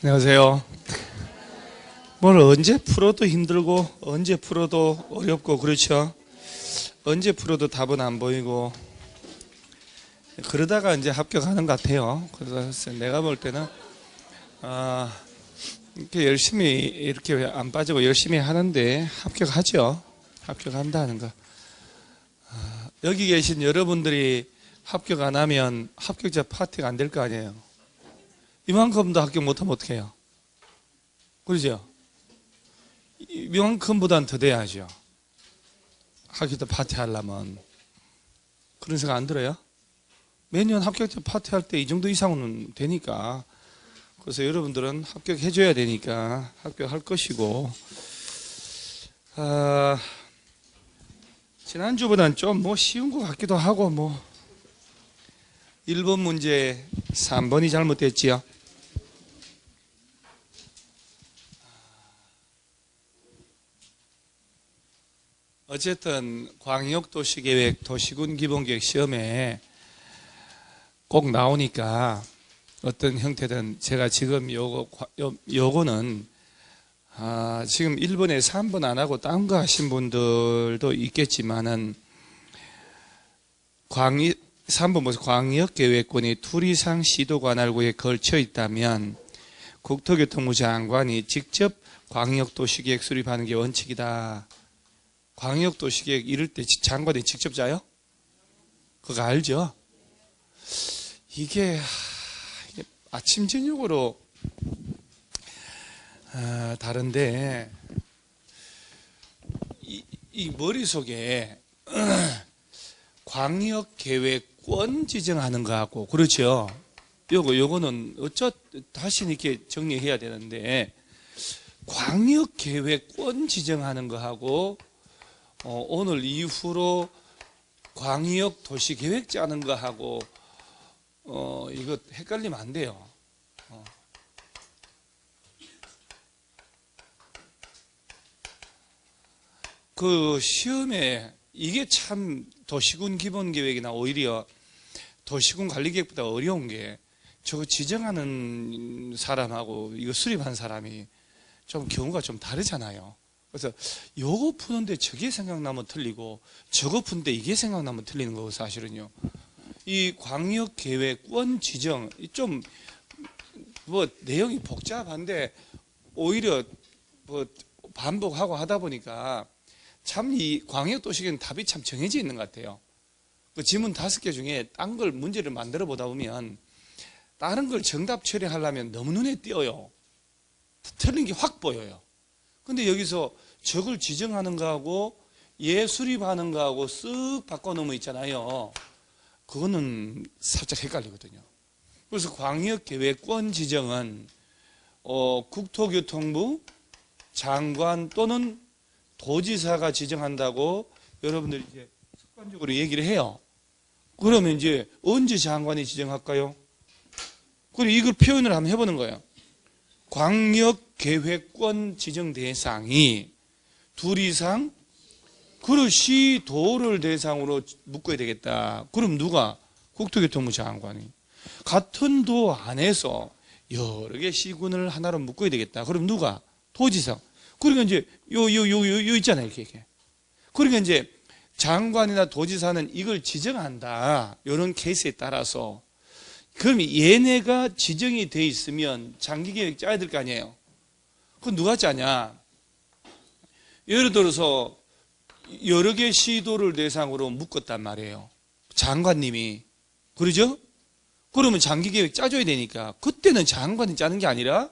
안녕하세요. 뭘 언제 풀어도 힘들고 언제 풀어도 어렵고 그렇죠. 언제 풀어도 답은 안 보이고 그러다가 이제 합격하는 것 같아요. 그래서 내가 볼 때는 이렇게 열심히 이렇게 안 빠지고 열심히 하는데 합격하죠. 합격한다는 거. 여기 계신 여러분들이 합격 안 하면 합격자 파티가 안 될 거 아니에요. 이만큼도 합격 못하면 어떡해요? 그러죠? 이만큼보다는 더 돼야죠. 합격자 파티 하려면. 그런 생각 안 들어요? 매년 합격자 파티 할 때 이 정도 이상은 되니까. 그래서 여러분들은 합격해줘야 되니까 합격할 것이고. 지난주보다는 좀 쉬운 것 같기도 하고 1번 문제 3번이 잘못됐지요. 어쨌든 광역도시계획 도시군 기본계획 시험에 꼭 나오니까 어떤 형태든 제가 지금 요거는 지금 1번에 3번 안 하고 딴 거 하신 분들도 있겠지만은 3번 무슨 광역계획권이 둘 이상 시도 관할구에 걸쳐 있다면 국토교통부 장관이 직접 광역도시계획 수립하는 게 원칙이다. 광역도시계획 이럴 때 장관이 직접 짜요? 그거 알죠? 이게 아침 저녁으로 다른데 이 머릿속에 광역계획권 지정하는 거하고 그렇죠? 요거는 다시 이렇게 정리해야 되는데 광역계획권 지정하는 거하고 오늘 이후로 광역도시계획 짜는 거하고 이거 헷갈리면 안 돼요. 그 시험에 이게 참 도시군 기본계획이나 오히려 도시군 관리계획보다 어려운 게 저거 지정하는 사람하고 이거 수립한 사람이 좀 경우가 좀 다르잖아요. 그래서 요거 푸는데 저게 생각나면 틀리고 저거 푸는데 이게 생각나면 틀리는 거고 사실은요. 이 광역계획권 지정 좀 내용이 복잡한데 오히려 반복하고 하다 보니까 참 이 광역도시계획은 답이 참 정해져 있는 것 같아요. 그 지문 5개 중에 딴 걸 문제를 만들어 보다 보면 다른 걸 정답 처리하려면 너무 눈에 띄어요. 틀린 게 확 보여요. 근데 여기서 저걸 지정하는 거하고 얘 수립하는 거하고 쓱 바꿔놓으면 있잖아요. 그거는 살짝 헷갈리거든요. 그래서 광역계획권 지정은 국토교통부 장관 또는 도지사가 지정한다고 여러분들이 이제 습관적으로 얘기를 해요. 그러면 이제 언제 장관이 지정할까요? 그리고 이걸 표현을 한번 해보는 거예요. 광역계획권 지정 대상이 둘 이상 시도를 대상으로 묶어야 되겠다. 그럼 누가? 국토교통부 장관이. 같은 도 안에서 여러 개 시군을 하나로 묶어야 되겠다. 그럼 누가? 도지사. 그러니까 이제 요 있잖아요. 이렇게. 그러니까 이제 장관이나 도지사는 이걸 지정한다. 이런 케이스에 따라서. 그럼 얘네가 지정이 돼 있으면 장기계획 짜야 될 거 아니에요. 그건 누가 짜냐? 예를 들어서 여러 개 시도를 대상으로 묶었단 말이에요. 장관님이. 그러죠? 그러면 장기계획 짜줘야 되니까 그때는 장관이 짜는 게 아니라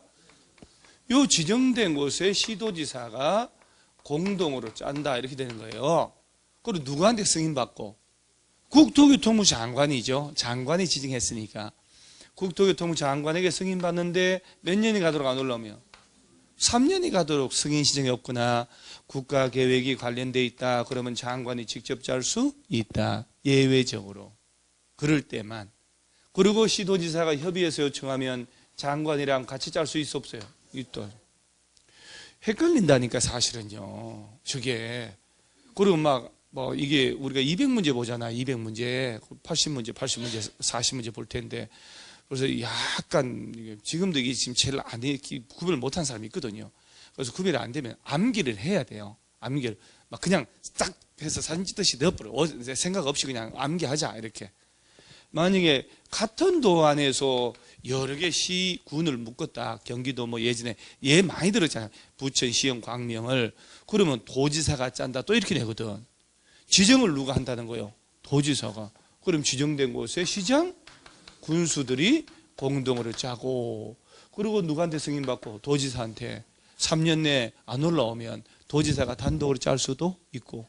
요 지정된 곳에 시도지사가 공동으로 짠다 이렇게 되는 거예요. 그리고 누구한테 승인받고? 국토교통부 장관이죠. 장관이 지정했으니까. 국토교통부 장관에게 승인받는데 몇 년이 가도록 안 올라오면? 3년이 가도록 승인 시정이 없거나 국가계획이 관련돼 있다. 그러면 장관이 직접 짤 수 있다. 예외적으로. 그럴 때만. 그리고 시도지사가 협의해서 요청하면 장관이랑 같이 짤 수 있어 없어요? 있다. 헷갈린다니까 사실은요. 저게. 그리고 이게 우리가 200문제 보잖아. 200문제, 80문제, 40문제 볼 텐데 그래서 약간 지금도 이게 지금 제일 구별을 못한 사람이 있거든요. 그래서 구별이 안 되면 암기를 해야 돼요. 암기를 막 그냥 딱 해서 사진 찍듯이 넣어버려. 생각 없이 그냥 암기하자 이렇게. 만약에 같은 도 안에서 여러 개 시군을 묶었다. 경기도 뭐 예전에 많이 들었잖아요. 부천, 시흥, 광명을. 그러면 도지사가 짠다. 또 이렇게 되거든. 지정을 누가 한다는 거예요? 도지사가. 그럼 지정된 곳에 시장, 군수들이 공동으로 짜고, 그리고 누구한테 승인받고? 도지사한테. 3년 내에 안 올라오면 도지사가 단독으로 짤 수도 있고,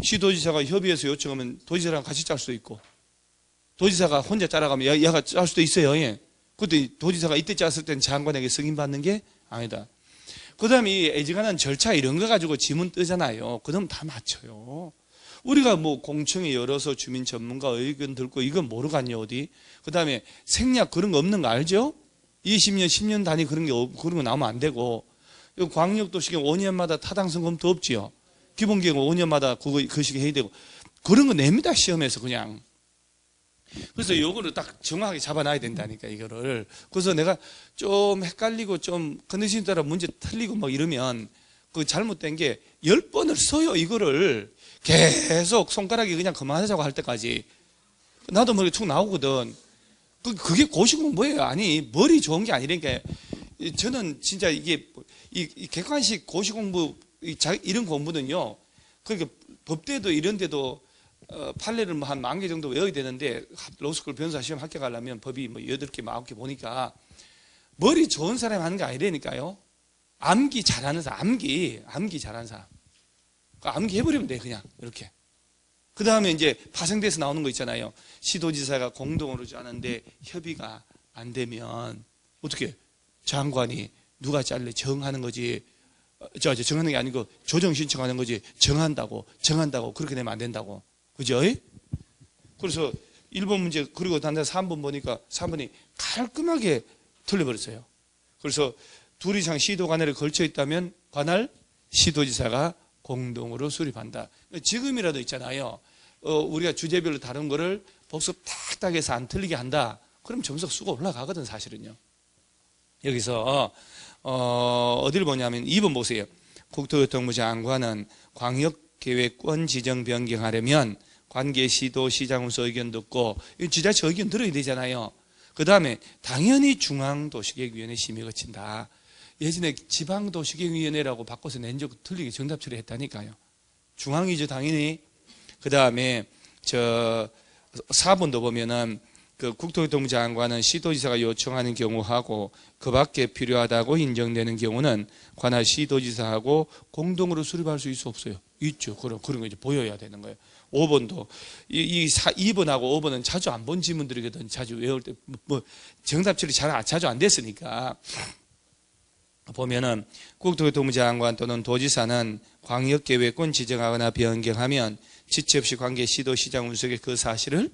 시도지사가 협의해서 요청하면 도지사랑 같이 짤 수도 있고, 도지사가 혼자 짜라가면 얘가 짤 수도 있어요. 예. 그때 도지사가 이때 짰을 때는 장관에게 승인받는 게 아니다. 그 다음에 이 애지간한 절차 이런 거 가지고 지문 뜨잖아요. 그럼 다 맞춰요. 우리가 뭐 공청회 열어서 주민 전문가 의견 듣고 이건 모르겠냐 어디. 그 다음에 생략 그런 거 없는 거 알죠? 20년, 10년 단위 그런 거 나오면 안 되고, 광역도시경 5년마다 타당성 검토 없지요. 기본계획 5년마다 그 시기 해야 되고, 그런 거 냅니다 시험에서 그냥. 그래서 요거를 딱 정확하게 잡아놔야 된다니까 이거를. 그래서 내가 좀 헷갈리고 좀 컨디션에 따라 문제 틀리고 막 이러면 그 잘못된 게 10번을 써요 이거를. 계속 손가락이 그냥 그만하자고 할 때까지. 나도 머리 툭 나오거든. 그게 고시공부예요. 아니 머리 좋은 게 아니라니까. 저는 진짜 이게 이 객관식 고시공부 이런 공부는요. 그러니까 법대도 이런 데도 판례를 뭐 한 10,000개 정도 외워야 되는데, 로스쿨 변호사 시험 합격하려면 법이 뭐 8개, 9개 보니까 머리 좋은 사람이 하는 게 아니라니까요. 암기 잘하는 사람, 암기 잘하는 사람. 암기 해버리면 돼, 그냥. 이렇게. 그 다음에 이제 파생돼서 나오는 거 있잖아요. 시도지사가 공동으로 짜는데 협의가 안 되면 어떻게? 장관이 누가 잘래 정하는 거지. 정하는 게 아니고 조정 신청하는 거지. 정한다고 그렇게 되면 안 된다고. 그죠? 그래서 1번 문제, 그리고 단단 3번 보니까 3번이 깔끔하게 틀려버렸어요. 그래서 둘 이상 시도 관할에 걸쳐 있다면 관할 시도지사가 공동으로 수립한다. 지금이라도 있잖아요. 우리가 주제별로 다른 거를 복습 탁탁 해서 안 틀리게 한다. 그럼 점수가 쑥 올라가거든, 사실은요. 여기서, 어디를 보냐면 2번 보세요. 국토교통부 장관은 광역계획권 지정 변경하려면 관계 시도 시장으로서 의견 듣고, 지자체 의견 들어야 되잖아요. 그 다음에 당연히 중앙도시계획위원회 심의 거친다. 예전에 지방도시계획위원회라고 바꿔서 낸 적 틀리게 정답 처리했다니까요. 중앙이죠, 당연히. 그 다음에 4번도 보면은 그 국토교통부 장관은 시도지사가 요청하는 경우하고 그 밖에 필요하다고 인정되는 경우는 관할 시도지사하고 공동으로 수립할 수 있어 없어요? 있죠. 그런 거 이제 보여야 되는 거예요. 5번도 2번하고 5번은 자주 안 본 지문들이거든. 자주 외울 때 뭐 정답 처리 자주 안 됐으니까. 보면은 국토교통부 장관 또는 도지사는 광역계획권 지정하거나 변경하면 지체 없이 관계 시도 시장 운석에 그 사실을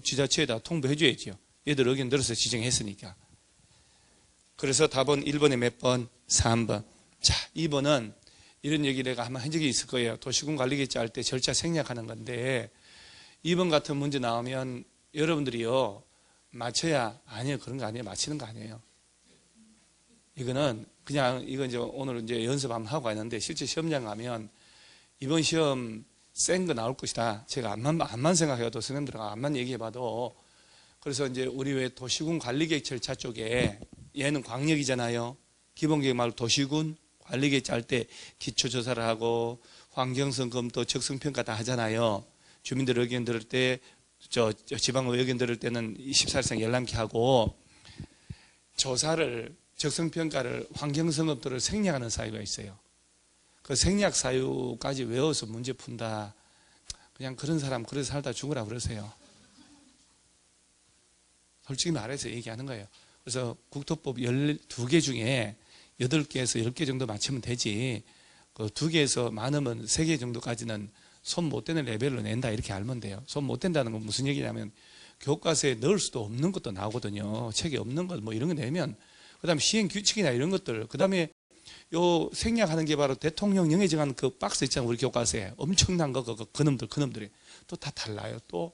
지자체에다 통보해 줘야죠. 얘들 의견 들어서 지정했으니까. 그래서 답은 1번에 몇 번? 3번. 자, 2번은 이런 얘기 내가 한번 한 적이 있을 거예요. 도시군 관리계획 짤 때 절차 생략하는 건데 2번 같은 문제 나오면 여러분들이요 맞춰야, 아니에요, 그런 거 아니에요, 맞히는 거 아니에요. 이거는 그냥 이거 이제 오늘 이제 연습 한번 하고 가는데 실제 시험장 가면 이번 시험 센 거 나올 것이다. 제가 암만 생각해도 선생님들과 암만 얘기해봐도. 그래서 이제 우리 왜 도시군 관리계획 절차 쪽에 얘는 광역이잖아요. 기본계획 말고 도시군 관리계획 짤 때 기초조사를 하고 환경성 검토, 적성평가 다 하잖아요. 주민들 의견 들을 때, 지방의 의견 들을 때는 24시간 열람기 하고 조사를, 적성평가를, 환경성 검토를 생략하는 사유가 있어요. 그 생략 사유까지 외워서 문제 푼다. 그냥 그런 사람 그래서 살다 죽으라 그러세요. 솔직히 말해서 얘기하는 거예요. 그래서 국토법 12개 중에 8개에서 10개 정도 맞추면 되지. 그 2개에서 많으면 3개 정도까지는 손 못 대는 레벨로 낸다 이렇게 알면 돼요. 손 못 댄다는 건 무슨 얘기냐면 교과서에 넣을 수도 없는 것도 나오거든요. 책에 없는 것 뭐 이런 거 내면, 그 다음에 시행 규칙이나 이런 것들, 그 다음에 요 생략하는 게 바로 대통령령에 정한 그 박스 있잖아요. 우리 교과서에 엄청난 거 그놈들이 또 다 달라요. 또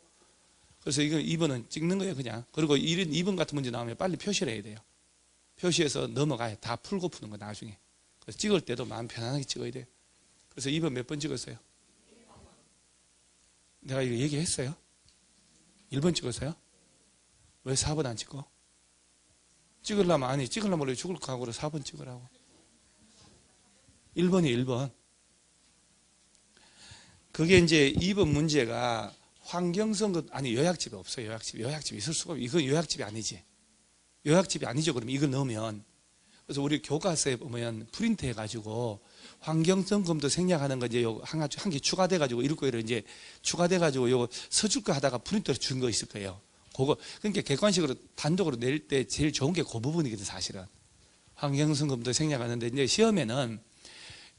그래서 이건 2번은 찍는 거예요, 그냥. 그리고 이런 2번 같은 문제 나오면 빨리 표시를 해야 돼요. 표시해서 넘어가야 다 풀고 푸는 거 나중에. 그래서 찍을 때도 마음 편안하게 찍어야 돼요. 그래서 2번 몇 번 찍었어요? 내가 이거 얘기했어요? 1번 찍었어요? 왜 4번 안 찍고? 찍으려면 아니, 찍으려면 원래 죽을 각오로 4번 찍으라고. 1번이 1번. 그게 이제 2번 문제가 환경선거, 아니, 요약집이 없어요. 요약집이 있을 수가 없어요. 이건 요약집이 아니지. 요약집이 아니죠. 그러면 이걸 넣으면. 그래서 우리 교과서에 보면 프린트 해가지고 환경성검도 생략하는 거 이제 한 개 추가돼가지고 이럴 거예요. 이제 추가돼가지고 요거 서줄 거 하다가 프린트로 준 거 있을 거예요. 그거, 그러니까 객관식으로 단독으로 낼 때 제일 좋은 게 그 부분이거든, 사실은. 환경성검도 생략하는데 이제 시험에는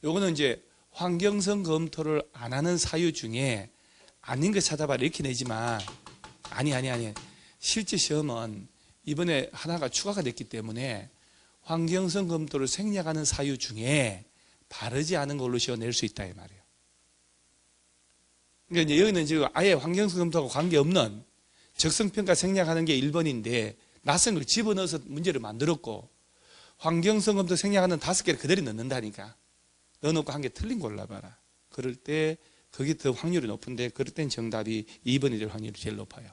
요거는 이제 환경성 검토를 안 하는 사유 중에 아닌 거 찾아봐라 이렇게 내지만 아니. 실제 시험은 이번에 하나가 추가가 됐기 때문에 환경성 검토를 생략하는 사유 중에 바르지 않은 걸로 시험낼 수 있다 이 말이에요. 그러니까 이제 여기는 지금 아예 환경성 검토하고 관계없는 적성평가 생략하는 게 1번인데 낯선 걸 집어넣어서 문제를 만들었고 환경성 검토 생략하는 5개를 그대로 넣는다니까. 넣어놓고 한 개 틀린 거 골라봐라. 그럴 때 그게 더 확률이 높은데 그럴 땐 정답이 2번이 될 확률이 제일 높아요.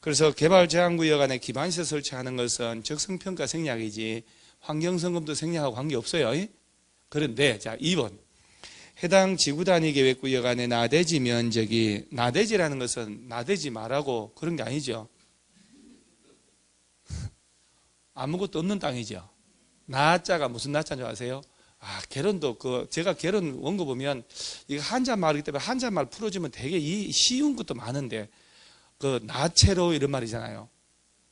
그래서 개발제한구역 안에 기반시설 설치하는 것은 적성평가 생략이지 환경성검도 생략하고 관계없어요. 그런데 자 2번 해당 지구단위계획구역 안에 나대지 면적이, 나대지라는 것은 나대지 말라고 그런 게 아니죠. 아무것도 없는 땅이죠. 나자가 무슨 나자인 줄 아세요? 개론도 제가 개론 원고 보면 이거 한자말이기 때문에 한자말 풀어주면 되게 쉬운 것도 많은데 나체로 이런 말이잖아요.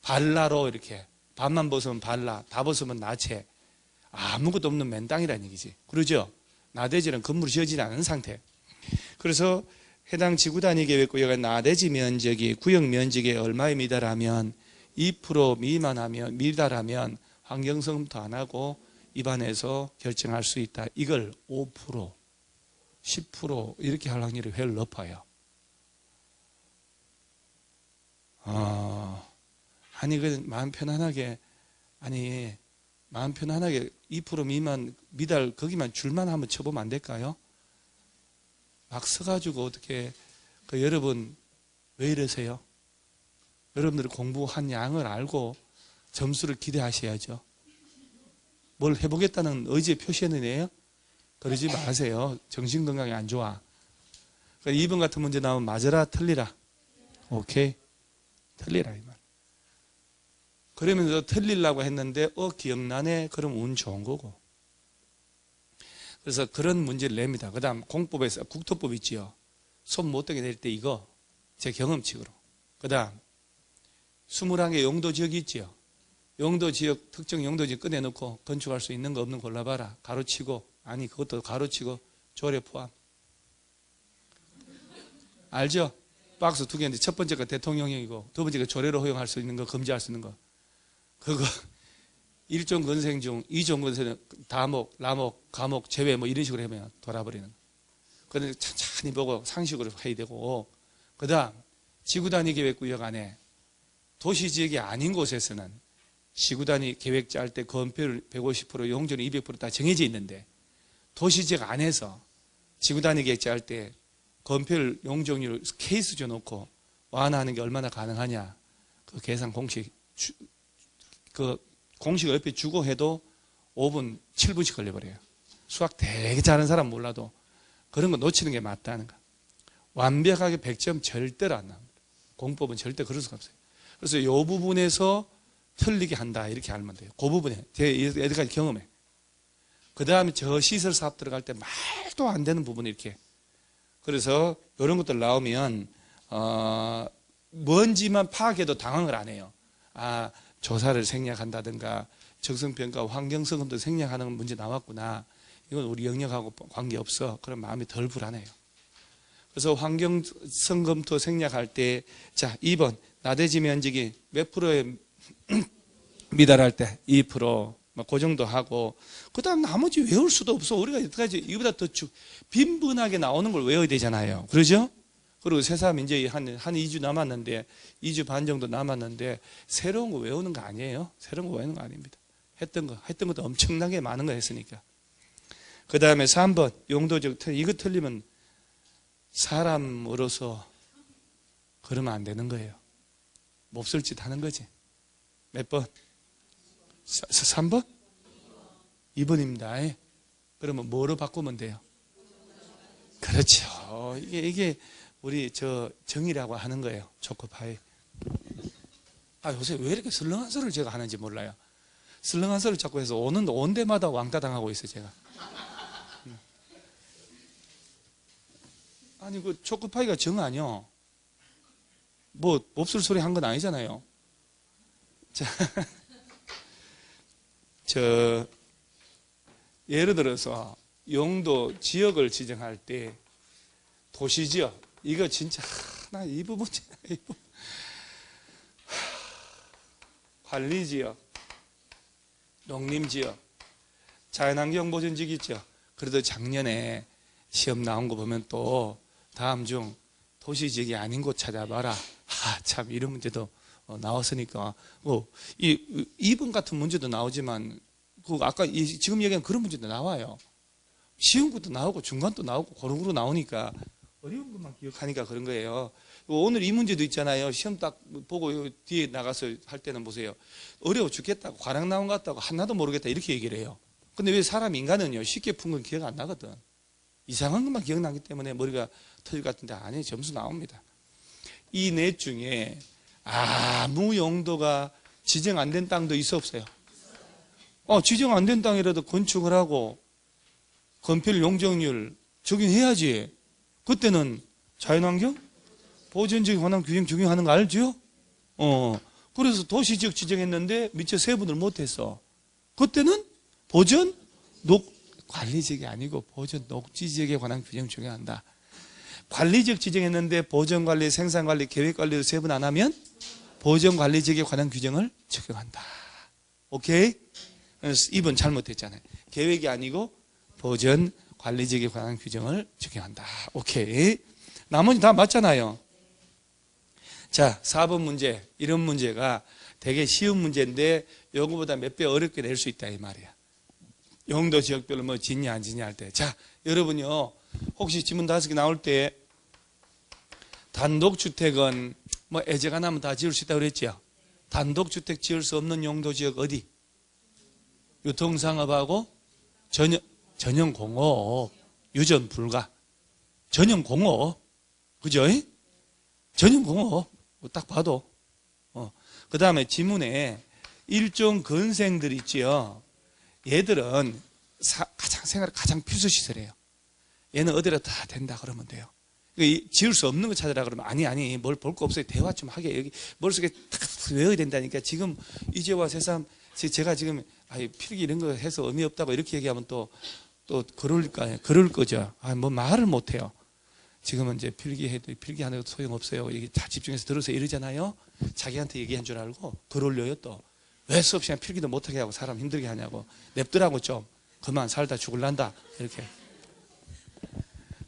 발라로 이렇게 반만 벗으면 발라, 다 벗으면 나체. 아무것도 없는 맨 땅이라는 얘기지. 그러죠? 나대지는 건물이 지어지지 않은 상태. 그래서 해당 지구단위계획구역의 나대지 면적이 구역 면적에 얼마에 미달하면 2% 미달하면 환경성검토 안 하고 입안에서 결정할 수 있다. 이걸 5%, 10% 이렇게 할 확률이 훨씬 높아요. 마음 편안하게 2% 미만 미달 거기만 줄만 한번 쳐보면 안 될까요? 막 서가지고 어떻게 여러분 왜 이러세요? 여러분들이 공부한 양을 알고 점수를 기대하셔야죠. 뭘 해보겠다는 의지의 표시는 그러지 마세요. 정신건강이 안 좋아. 그러니까 2번 같은 문제 나오면 맞으라 틀리라. 오케이? 틀리라 이 말. 그러면서 틀리려고 했는데 기억나네? 그럼 운 좋은 거고. 그래서 그런 문제를 냅니다. 그 다음 공법에서 국토법 있지요. 손 못 대게 될 때 이거 제 경험칙으로. 그 다음 21개 용도지역이 있지요. 용도지역, 특정 용도지역 꺼내놓고 건축할 수 있는 거 없는 거 골라봐라. 가로치고, 그것도 가로치고 조례 포함. 알죠? 박스 2개인데 첫 번째가 대통령령이고 두 번째가 조례로 허용할 수 있는 거, 금지할 수 있는 거. 그거 1종 건생 중 2종 건생은 다목, 라목, 가목, 제외 이런 식으로 하면 돌아버리는 거. 그런데 천천히 보고 상식으로 해야 되고, 그 다음 지구단위계획구역 안에 도시지역이 아닌 곳에서는 지구단위 계획 짤 때 건폐율 150%, 용적률 200% 다 정해져 있는데 도시지역 안에서 지구단위 계획 짤 때 건폐율, 용적률 케이스 줘놓고 완화하는 게 얼마나 가능하냐. 그 계산 공식, 공식을 옆에 주고 해도 5분, 7분씩 걸려버려요. 수학 되게 잘하는 사람 몰라도 그런 거 놓치는 게 맞다는 거. 완벽하게 100점 절대로 안 나옵니다. 공법은 절대 그럴 수가 없어요. 그래서 이 부분에서 틀리게 한다 이렇게 알면 돼요. 그 부분에 여기까지 경험해. 그 다음에 저 시설 사업 들어갈 때 말도 안 되는 부분이 이렇게. 그래서 이런 것들 나오면 뭔지만 파악해도 당황을 안 해요. 조사를 생략한다든가 적성평가 환경성검도 생략하는 문제 나왔구나. 이건 우리 영역하고 관계없어. 그럼 마음이 덜 불안해요. 그래서 환경성검토 생략할 때, 자, 2번 나대지 면적이 몇 프로에 미달할 때 2%, 그 정도 하고, 그 다음 나머지 외울 수도 없어. 우리가 여태까지 이보다 더 빈번하게 나오는 걸 외워야 되잖아요. 그러죠? 그리고 새삼 이제 한 2주 남았는데, 2주 반 정도 남았는데, 새로운 거 외우는 거 아니에요. 새로운 거 외우는 거 아닙니다. 했던 것도 엄청나게 많은 거 했으니까. 그 다음에 3번, 용도적 틀. 이거 틀리면 사람으로서 그러면 안 되는 거예요. 몹쓸 짓 하는 거지. 몇 번? 3번? 2번입니다. 그러면 뭐로 바꾸면 돼요? 그렇죠. 이게 우리 정이라고 하는 거예요. 초코파이. 요새 왜 이렇게 설렁한 소리를 제가 하는지 몰라요. 설렁한 소리를 자꾸 해서 온 데마다 왕따 당하고 있어요, 제가. 아니, 그 초코파이가 정 아니요. 뭐 몹쓸 소리 한 건 아니잖아요. 자, 예를 들어서 용도 지역을 지정할 때 도시지역, 이거 진짜 나 이 부분 관리지역, 농림지역, 자연환경보전지역 있죠. 그래도 작년에 시험 나온 거 보면 또 다음 중 도시지역이 아닌 곳 찾아봐라. 참 이런 문제도 나왔으니까. 2번 같은 문제도 나오지만 아까 지금 얘기한 그런 문제도 나와요. 쉬운 것도 나오고 중간도 나오고 고루고루 나오니까 어려운 것만 기억하니까 그런 거예요. 오늘 이 문제도 있잖아요. 시험 딱 보고 뒤에 나가서 할 때는 보세요. 어려워 죽겠다고, 과락 나온 것 같다고, 하나도 모르겠다 이렇게 얘기를 해요. 근데 왜 사람 인간은요, 쉽게 푼 건 기억 안 나거든. 이상한 것만 기억나기 때문에 머리가 터질 것 같은데 아니, 점수 나옵니다. 이 넷 중에 아무 용도가 지정 안 된 땅도 있어 없어요? 지정 안 된 땅이라도 건축을 하고 건폐율 용적률 적용해야지. 그때는 자연환경 보전지역 관한 규정 적용하는 거 알죠? 그래서 도시지역 지정했는데 미처 세분을 못했어. 그때는 보전 관리지역이 아니고 보전 녹지지역에 관한 규정 적용한다. 관리지역 지정했는데 보전관리, 생산관리, 계획관리도 세분 안 하면 보전관리지역에 관한 규정을 적용한다. 오케이? 2번 잘못했잖아요. 계획이 아니고 보전관리지역에 관한 규정을 적용한다. 오케이. 나머지 다 맞잖아요. 자, 4번 문제. 이런 문제가 되게 쉬운 문제인데 요거보다 몇 배 어렵게 낼 수 있다 이 말이야. 용도 지역별로 뭐 짓냐 안 짓냐 할 때. 자, 여러분요, 혹시 지문 5개 나올 때 단독주택은 뭐 애제가 나면 다 지을 수 있다고 그랬죠? 단독주택 지을 수 없는 용도 지역 어디? 유통상업하고 전용공업, 유전 불가. 전용공업. 그죠? 전용공업. 딱 봐도. 그 다음에 지문에 일종 건생들 있지요. 얘들은 생활에 가장 필수 시설이에요. 얘는 어디라 다 된다 그러면 돼요. 지을 수 없는 거 찾으라 그러면 아니 뭘 볼 거 없어요. 대화 좀 하게. 여기 머릿속에 딱 외워야 된다니까. 지금 이제와 새삼 제가 지금 필기 이런 거 해서 의미 없다고 이렇게 얘기하면 또 그럴 거죠. 뭐 말을 못 해요. 지금은 이제 필기하는 것도 소용없어요. 이게 다 집중해서 들어서 이러잖아요. 자기한테 얘기한 줄 알고 글 올려요 또. 왜 수업 시간 필기도 못하게 하고 사람 힘들게 하냐고. 냅두라고 좀. 그만 살다 죽을란다. 이렇게.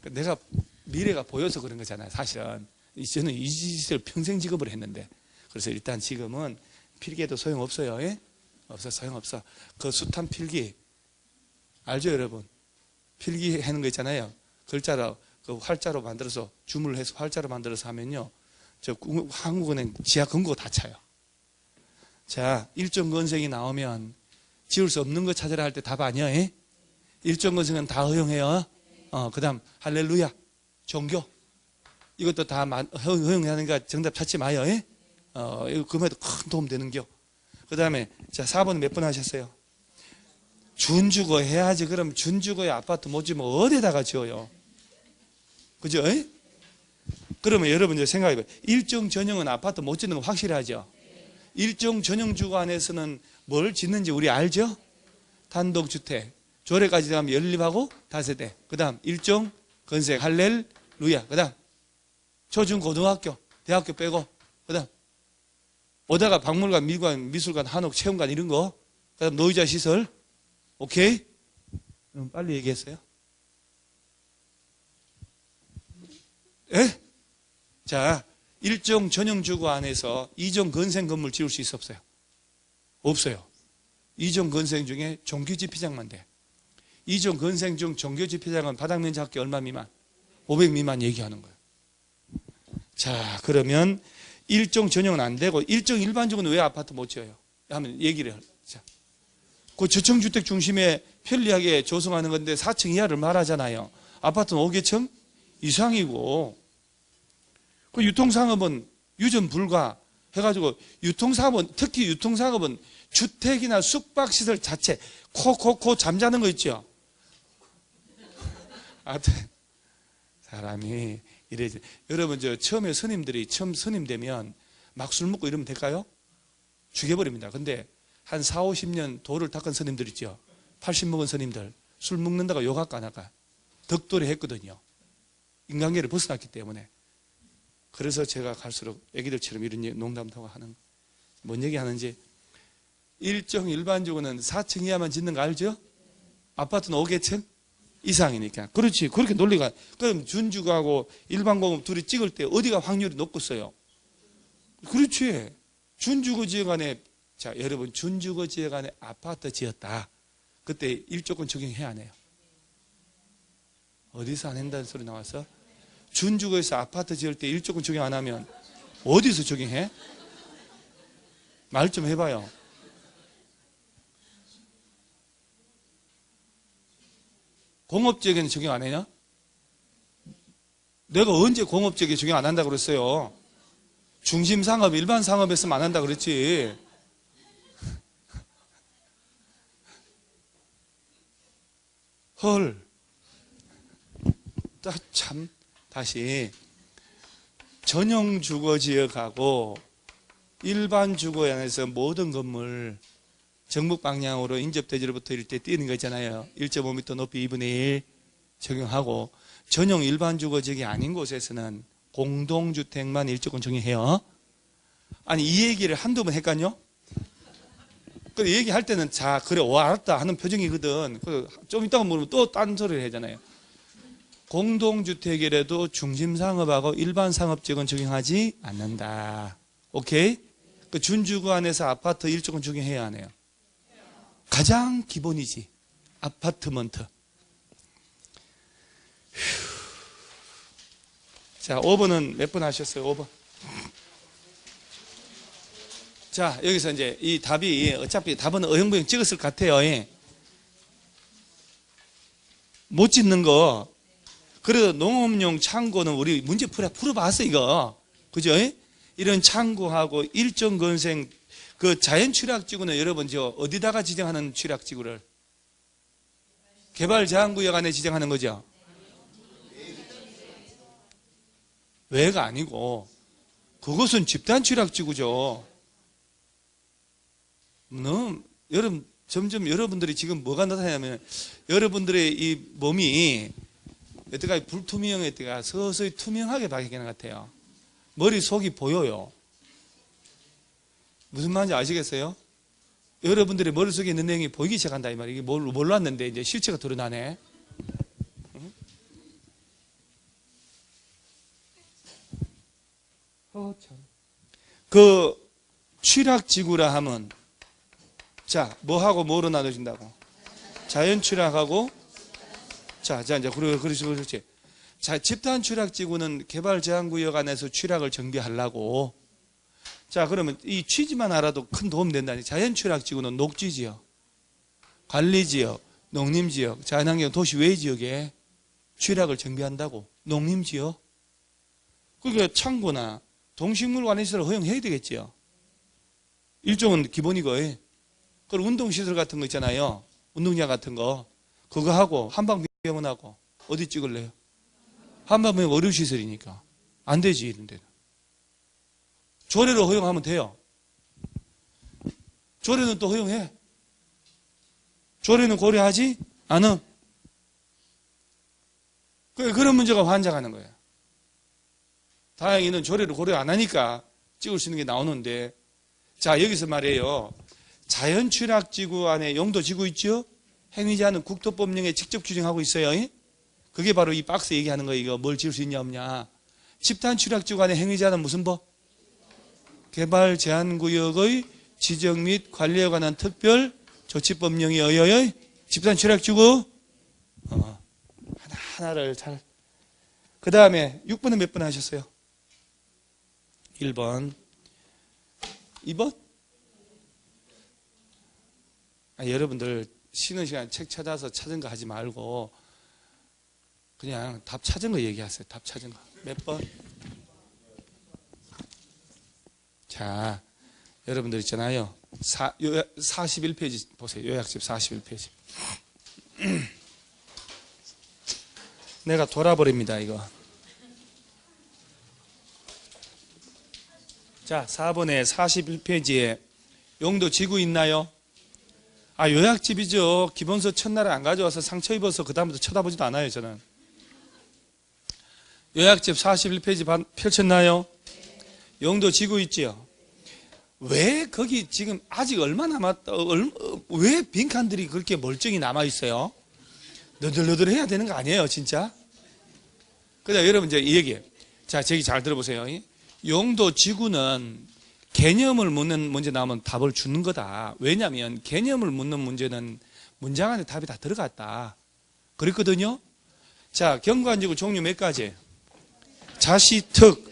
내가 미래가 보여서 그런 거잖아요. 사실은. 저는 이 짓을 평생 직업을 했는데. 그래서 일단 지금은 필기해도 소용없어요. 예? 소용없어. 그 숱한 필기. 알죠, 여러분? 필기 하는 거 있잖아요. 글자로, 그 활자로 만들어서, 주문을 해서 활자로 만들어서 하면요. 한국은행 지하 금고 다 차요. 자, 일정 건생이 나오면 지울 수 없는 거 찾으라 할 때 답 아니야? 예? 일정 건생은 다 허용해요. 그 다음, 할렐루야. 종교. 이것도 다 허용하니까 정답 찾지 마요. 예? 이거 그럼에도 큰 도움 되는겨. 그 다음에, 자, 4번 몇 번 하셨어요? 준주거 해야지. 그럼 준주거에 아파트 못 지으면 어디다가 지어요? 그죠? 에? 그러면 여러분 이제 생각해봐요. 일정 전형은 아파트 못 짓는 거 확실하죠? 일정 전형 주거 안에서는 뭘 짓는지 우리 알죠? 단독주택. 조례까지 가면 연립하고 다세대. 그 다음 일종 건색 할렐루야. 그 다음 초중고등학교 대학교 빼고 그 다음 오다가 박물관 미술관 한옥 체험관 이런 거. 그 다음 노이자 시설. 오케이? 그럼 빨리 얘기했어요. 예? 자, 일정 전용 주거 안에서 이종 건생 건물 지을 수 있어 없어요? 없어요. 이종 건생 중에 종교집회장만 돼. 이종 건생 중 종교집회장은 바닥 면적 합계 얼마 미만? 500 미만 얘기하는 거예요. 자, 그러면 일종 전용은 안 되고 일종 일반적은 왜 아파트 못 지어요? 하면 얘기를 자, 그 저층주택 중심에 편리하게 조성하는 건데 4층 이하를 말하잖아요. 아파트는 5개층 이상이고, 그 유통상업은 유전 불가 해가지고, 유통사업은, 특히 유통상업은 주택이나 숙박시설 자체 코 잠자는 거 있죠. 하여튼 사람이 이래지. 여러분, 처음에 처음 스님 되면 막 술 먹고 이러면 될까요? 죽여버립니다. 근데 한 4, 50년 도를 닦은 스님들 있죠. 80 먹은 스님들 술 먹는다고 욕할까 안 할까? 덕도래 했거든요. 인간계를 벗어났기 때문에. 그래서 제가 갈수록 애기들처럼 이런 농담도 하는, 뭔 얘기 하는지, 일정 일반적으로는 4층 이하만 짓는 거 알죠? 아파트는 5개층 이상이니까. 그렇지. 그렇게 논리가. 그럼 준주거하고 일반공업 둘이 찍을 때 어디가 확률이 높겠어요? 그렇지. 준주거 지역 안에, 자, 여러분, 준주거 지역 안에 아파트 지었다. 그때 일조권 적용해야 안 해요? 어디서 안 한다는 소리 나왔어? 준주거에서 아파트 지을 때 일조권 적용 안 하면 어디서 적용해? 말 좀 해봐요. 공업지역에는 적용 안 해냐? 내가 언제 공업지역에 적용 안 한다고 그랬어요? 중심상업, 일반상업에서만 안 한다고 그랬지. 헐. 참, 다시. 전용 주거지역하고 일반 주거에 한해서 모든 건물 정북 방향으로 인접대지로부터 일대 뛰는 거 있잖아요. 1.5m 높이 2분의 1 적용하고, 전용 일반 주거지역이 아닌 곳에서는 공동주택만 일조권 적용해요. 아니, 이 얘기를 한두 번 했거든요. 그 얘기할 때는 자, 그래, 알았다 하는 표정이거든. 좀 이따가 물으면 또 딴 소리를 하잖아요. 공동주택이라도 중심상업하고 일반상업지역은 적용하지 않는다. 오케이? 그 준주거 안에서 아파트 일조권 적용해야 하네요. 가장 기본이지. 아파트먼트. 자, 5번은 몇 번 하셨어요? 5번. 자, 여기서 이제 이 답이, 어차피 답은 어영부영 찍었을 것 같아요. 못 짓는 거. 그래도 농업용 창고는 우리 문제 풀어봤어, 이거. 그죠? 이런 창고하고 일정 건생, 그 자연 취락지구는 여러분, 어디다가 지정하는 취락지구를? 개발제한구역 안에 지정하는 거죠? 왜가 아니고, 그것은 집단 취락지구죠. 여러분, 점점 여러분들이 지금 뭐가 나타나냐면, 여러분들의 이 몸이 여태까지 불투명했다가 서서히 투명하게 바뀌는 것 같아요. 머릿속이 보여요. 무슨 말인지 아시겠어요? 여러분들의 머릿속에 있는 내용이 보이기 시작한다 이 말이에요. 이게 몰랐는데 이제 실체가 드러나네. 그 취락지구라 하면, 자, 뭐하고 뭐로 나눠진다고? 자연 취락하고, 자, 이제 그렇지. 자, 집단 취락지구는 개발 제한구역 안에서 취락을 정비하려고. 자, 그러면 이 취지만 알아도 큰 도움 된다니. 자연 취락지구는 녹지지역, 관리지역, 농림지역, 자연환경 도시외 지역에 취락을 정비한다고. 농림지역. 그러니까 창고나 동식물관리시설 허용해야 되겠지요. 일종은 기본이고. 그리고 운동시설 같은 거 있잖아요. 운동장 같은 거. 그거 하고 한방병원하고 어디 찍을래요? 한방병원 의료시설이니까. 안 되지, 이런 데는. 조례로 허용하면 돼요. 조례는 또 허용해. 조례는 고려하지 않아. 그런 문제가 환장하는 거예요. 다행히는 조례를 고려 안 하니까 찍을 수 있는 게 나오는데, 자, 여기서 말이에요. 자연취락지구 안에 용도지구 있죠? 행위자는 국토법령에 직접 규정하고 있어요. 그게 바로 이 박스 얘기하는 거예요. 이거 뭘 지을 수 있냐 없냐. 집단 취락지구 안에 행위자는 무슨 법? 개발 제한구역의 지정 및 관리에 관한 특별 조치법령에 의하여 집단 취락지구 하나하나를 잘. 그 다음에 6번은 몇 번 하셨어요? 1번. 2번? 여러분들 쉬는 시간 책 찾아서 찾은 거 하지 말고 그냥 답 찾은 거 얘기하세요. 답 찾은 거. 몇 번? 자, 여러분들 있잖아요. 41페이지 보세요. 요약집 41페이지. 내가 돌아버립니다, 이거. 자, 4번에 41페이지에 용도 지구 있나요? 요약집이죠. 기본서 첫날에 안 가져와서 상처 입어서 그다음부터 쳐다보지도 않아요, 저는. 요약집 41페이지 펼쳤나요? 용도 지구 있지요? 왜 거기 지금 아직 얼마 남았다, 왜 빈칸들이 그렇게 멀쩡히 남아있어요? 너덜너덜해야 되는 거 아니에요, 진짜? 그다음 여러분 이제 이 얘기예요. 자, 제 얘기 잘 들어보세요. 용도 지구는 개념을 묻는 문제 나오면 답을 주는 거다. 왜냐하면 개념을 묻는 문제는 문장 안에 답이 다 들어갔다. 그랬거든요. 자, 경관지구 종류 몇 가지? 자시, 특,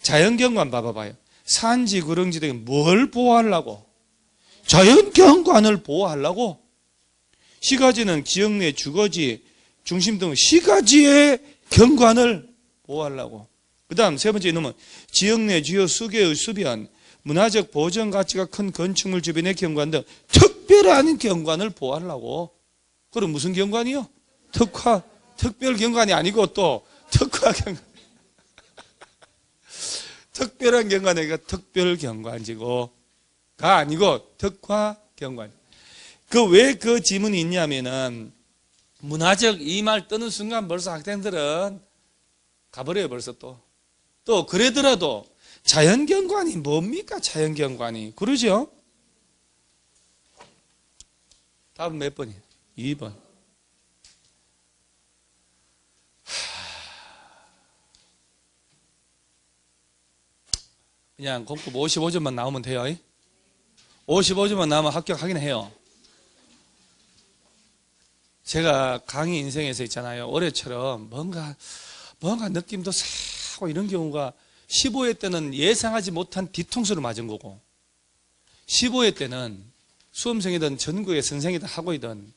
자연경관 봐봐요. 산지, 구릉지 등에 뭘 보호하려고? 자연경관을 보호하려고? 시가지는 지역 내 주거지, 중심 등 시가지의 경관을 보호하려고. 그 다음 세 번째 이놈은 지역 내 주요 수계의 수변, 문화적 보전 가치가 큰 건축물 주변의 경관 등 특별한 경관을 보호하려고. 그럼 무슨 경관이요? 특별 경관이 아니고 또 특화 경관. 특별한 경관이니까 특별 경관지고가 아니고 특화 경관. 왜 그 지문이 있냐면은 문화적 이 말 뜨는 순간 벌써 학생들은 가버려요, 벌써 또 그러더라도 자연경관이 뭡니까? 자연경관이. 그러죠? 답은 몇 번이에요? 2번. 그냥 공부 55점만 나오면 돼요. 55점만 나오면 합격하긴 해요. 제가 강의 인생에서 있잖아요. 올해처럼 뭔가 느낌도 세고 이런 경우가 15회 때는 예상하지 못한 뒤통수를 맞은 거고 15회 때는 수험생이든 전국의 선생이든 학우이든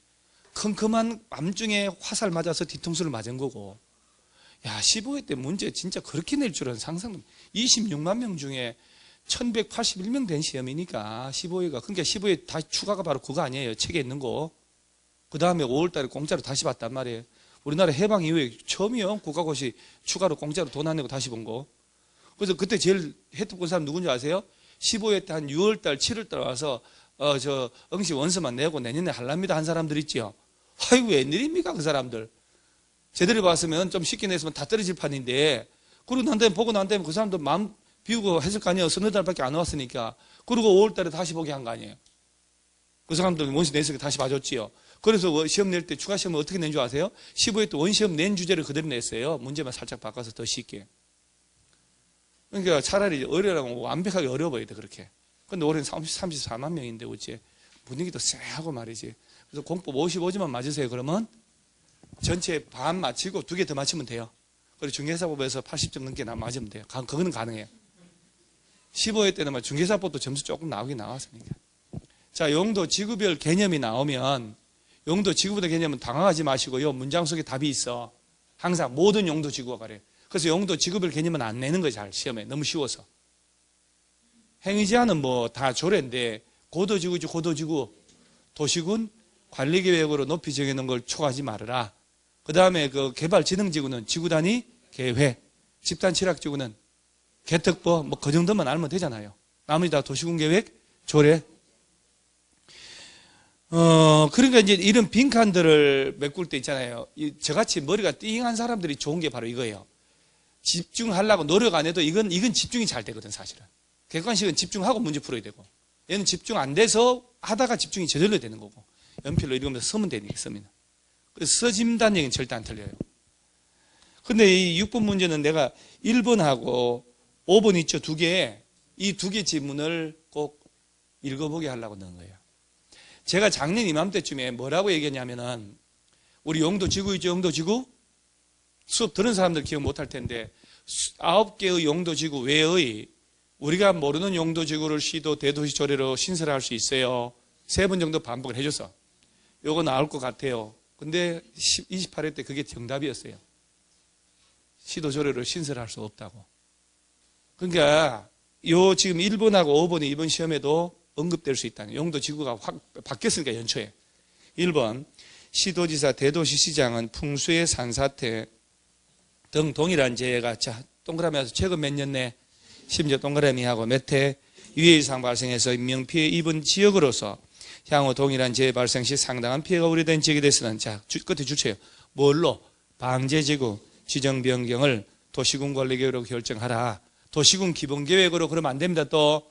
컴컴한 밤중에 화살 맞아서 뒤통수를 맞은 거고 15회 때 문제 진짜 그렇게 낼 줄은 상상 26만 명 중에 1181명 된 시험이니까 15회가 그러니까 15회 다시 추가가 바로 그거 아니에요. 책에 있는 거. 그 다음에 5월달에 공짜로 다시 봤단 말이에요. 우리나라 해방 이후에 처음이요. 국가고시 추가로 공짜로 돈 안 내고 다시 본 거. 그래서 그때 제일 혜택 본 사람 누군지 아세요? 15회 때 한 6월달, 7월달 와서 응시 원서만 내고 내년에 할랍니다 한 사람들 있지요. 아이고 웬일입니까 그 사람들. 제대로 봤으면 좀 쉽게 냈으면 다 떨어질 판인데 그러고 난 다음에 보고 난 다음에 그 사람들 마음 비우고 했을 거 아니에요. 서너 달밖에 안 왔으니까. 그리고 5월달에 다시 보게 한 거 아니에요. 그 사람들 원시 냈으니까 다시 봐줬지요. 그래서 시험 낼 때 추가 시험을 어떻게 낸 줄 아세요? 15회 때 원시험 낸 주제를 그대로 냈어요. 문제만 살짝 바꿔서 더 쉽게. 그러니까 차라리 어려라고 완벽하게 어려워 보여야 돼 그렇게. 근데 올해는 34만 명인데 어째 분위기도 쎄하고 말이지. 그래서 공법 55점만 맞으세요. 그러면 전체 반 맞히고 2개 더 맞추면 돼요. 그리고 중개사법에서 80점 넘게 맞으면 돼요. 그거는 가능해요. 15회 때는 중개사법도 점수 조금 나오긴 나왔으니까. 자, 용도 지구별 개념이 나오면 용도 지구별 개념은 당황하지 마시고요. 문장 속에 답이 있어. 항상 모든 용도 지구가 그래. 그래서 용도 지구별 개념은 안 내는 거예요. 잘 시험에. 너무 쉬워서. 행위제한은 다 조례인데 고도지구지 고도지구. 도시군 관리계획으로 높이 정해놓은 걸 초과하지 말아라. 그 다음에 그 개발지능지구는 지구단위 계획. 집단취락지구는 개특보 그 정도만 알면 되잖아요. 나머지 다 도시군계획 조례. 그러니까 이제 이런 빈칸들을 메꿀 때 있잖아요. 저같이 머리가 띵한 사람들이 좋은 게 바로 이거예요. 집중하려고 노력 안 해도 이건 집중이 잘 되거든, 사실은. 객관식은 집중하고 문제 풀어야 되고. 얘는 집중 안 돼서 하다가 집중이 저절로 되는 거고. 연필로 읽으면서 쓰면 되니까, 쓰면. 그래서 써진다는 얘기는 절대 안 틀려요. 근데 이 6번 문제는 내가 1번하고 5번 있죠, 두 개. 이 두 개 지문을 꼭 읽어보게 하려고 넣은 거예요. 제가 작년 이맘때쯤에 뭐라고 얘기했냐면은, 우리 용도지구 있죠, 용도지구? 수업 들은 사람들 기억 못할 텐데, 9개의 용도지구 외의 우리가 모르는 용도지구를 시도 대도시 조례로 신설할 수 있어요. 3번 정도 반복을 해줘서. 요거 나올 것 같아요. 근데 28회 때 그게 정답이었어요. 시도 조례로 신설할 수 없다고. 그러니까 요 지금 1번하고 5번이 이번 시험에도 언급될 수 있다는, 용도지구가 확 바뀌었으니까 연초에. 1번, 시도지사, 대도시시장은 풍수의 산사태 등 동일한 재해가, 자, 동그라미 해서 최근 몇 년 내, 심지어 동그라미하고 몇 해 유해 이상 발생해서 인명피해 입은 지역으로서 향후 동일한 재해 발생 시 상당한 피해가 우려된 지역에 대해서는, 자, 끝에 주체요. 뭘로? 방제지구 지정 변경을 도시군 관리계획으로 결정하라. 도시군 기본계획으로 그러면 안 됩니다, 또.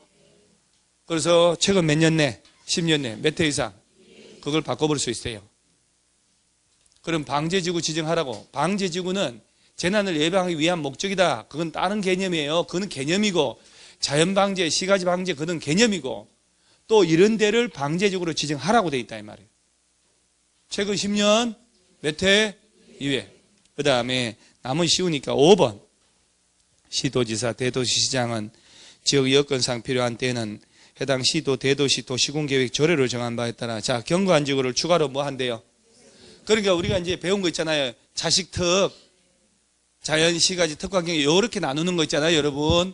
그래서 최근 몇 년 내, 10년 내, 몇 해 이상, 그걸 바꿔볼 수 있어요. 그럼 방제지구 지정하라고. 방제지구는 재난을 예방하기 위한 목적이다. 그건 다른 개념이에요. 그건 개념이고, 자연방제, 시가지 방제, 그건 개념이고, 또 이런 데를 방제지구로 지정하라고 돼 있다, 이 말이에요. 최근 10년, 몇 해? 2회. 그 다음에 남은 쉬우니까 5번. 시도지사, 대도시시장은 지역 여건상 필요한 때에는 해당 시도, 대도시, 도시군 계획 조례로 정한 바에 따라, 자, 경과한 지구를 추가로 뭐 한대요? 그러니까 우리가 이제 배운 거 있잖아요. 자식특, 자연시가지, 특화경영, 이렇게 나누는 거 있잖아요, 여러분.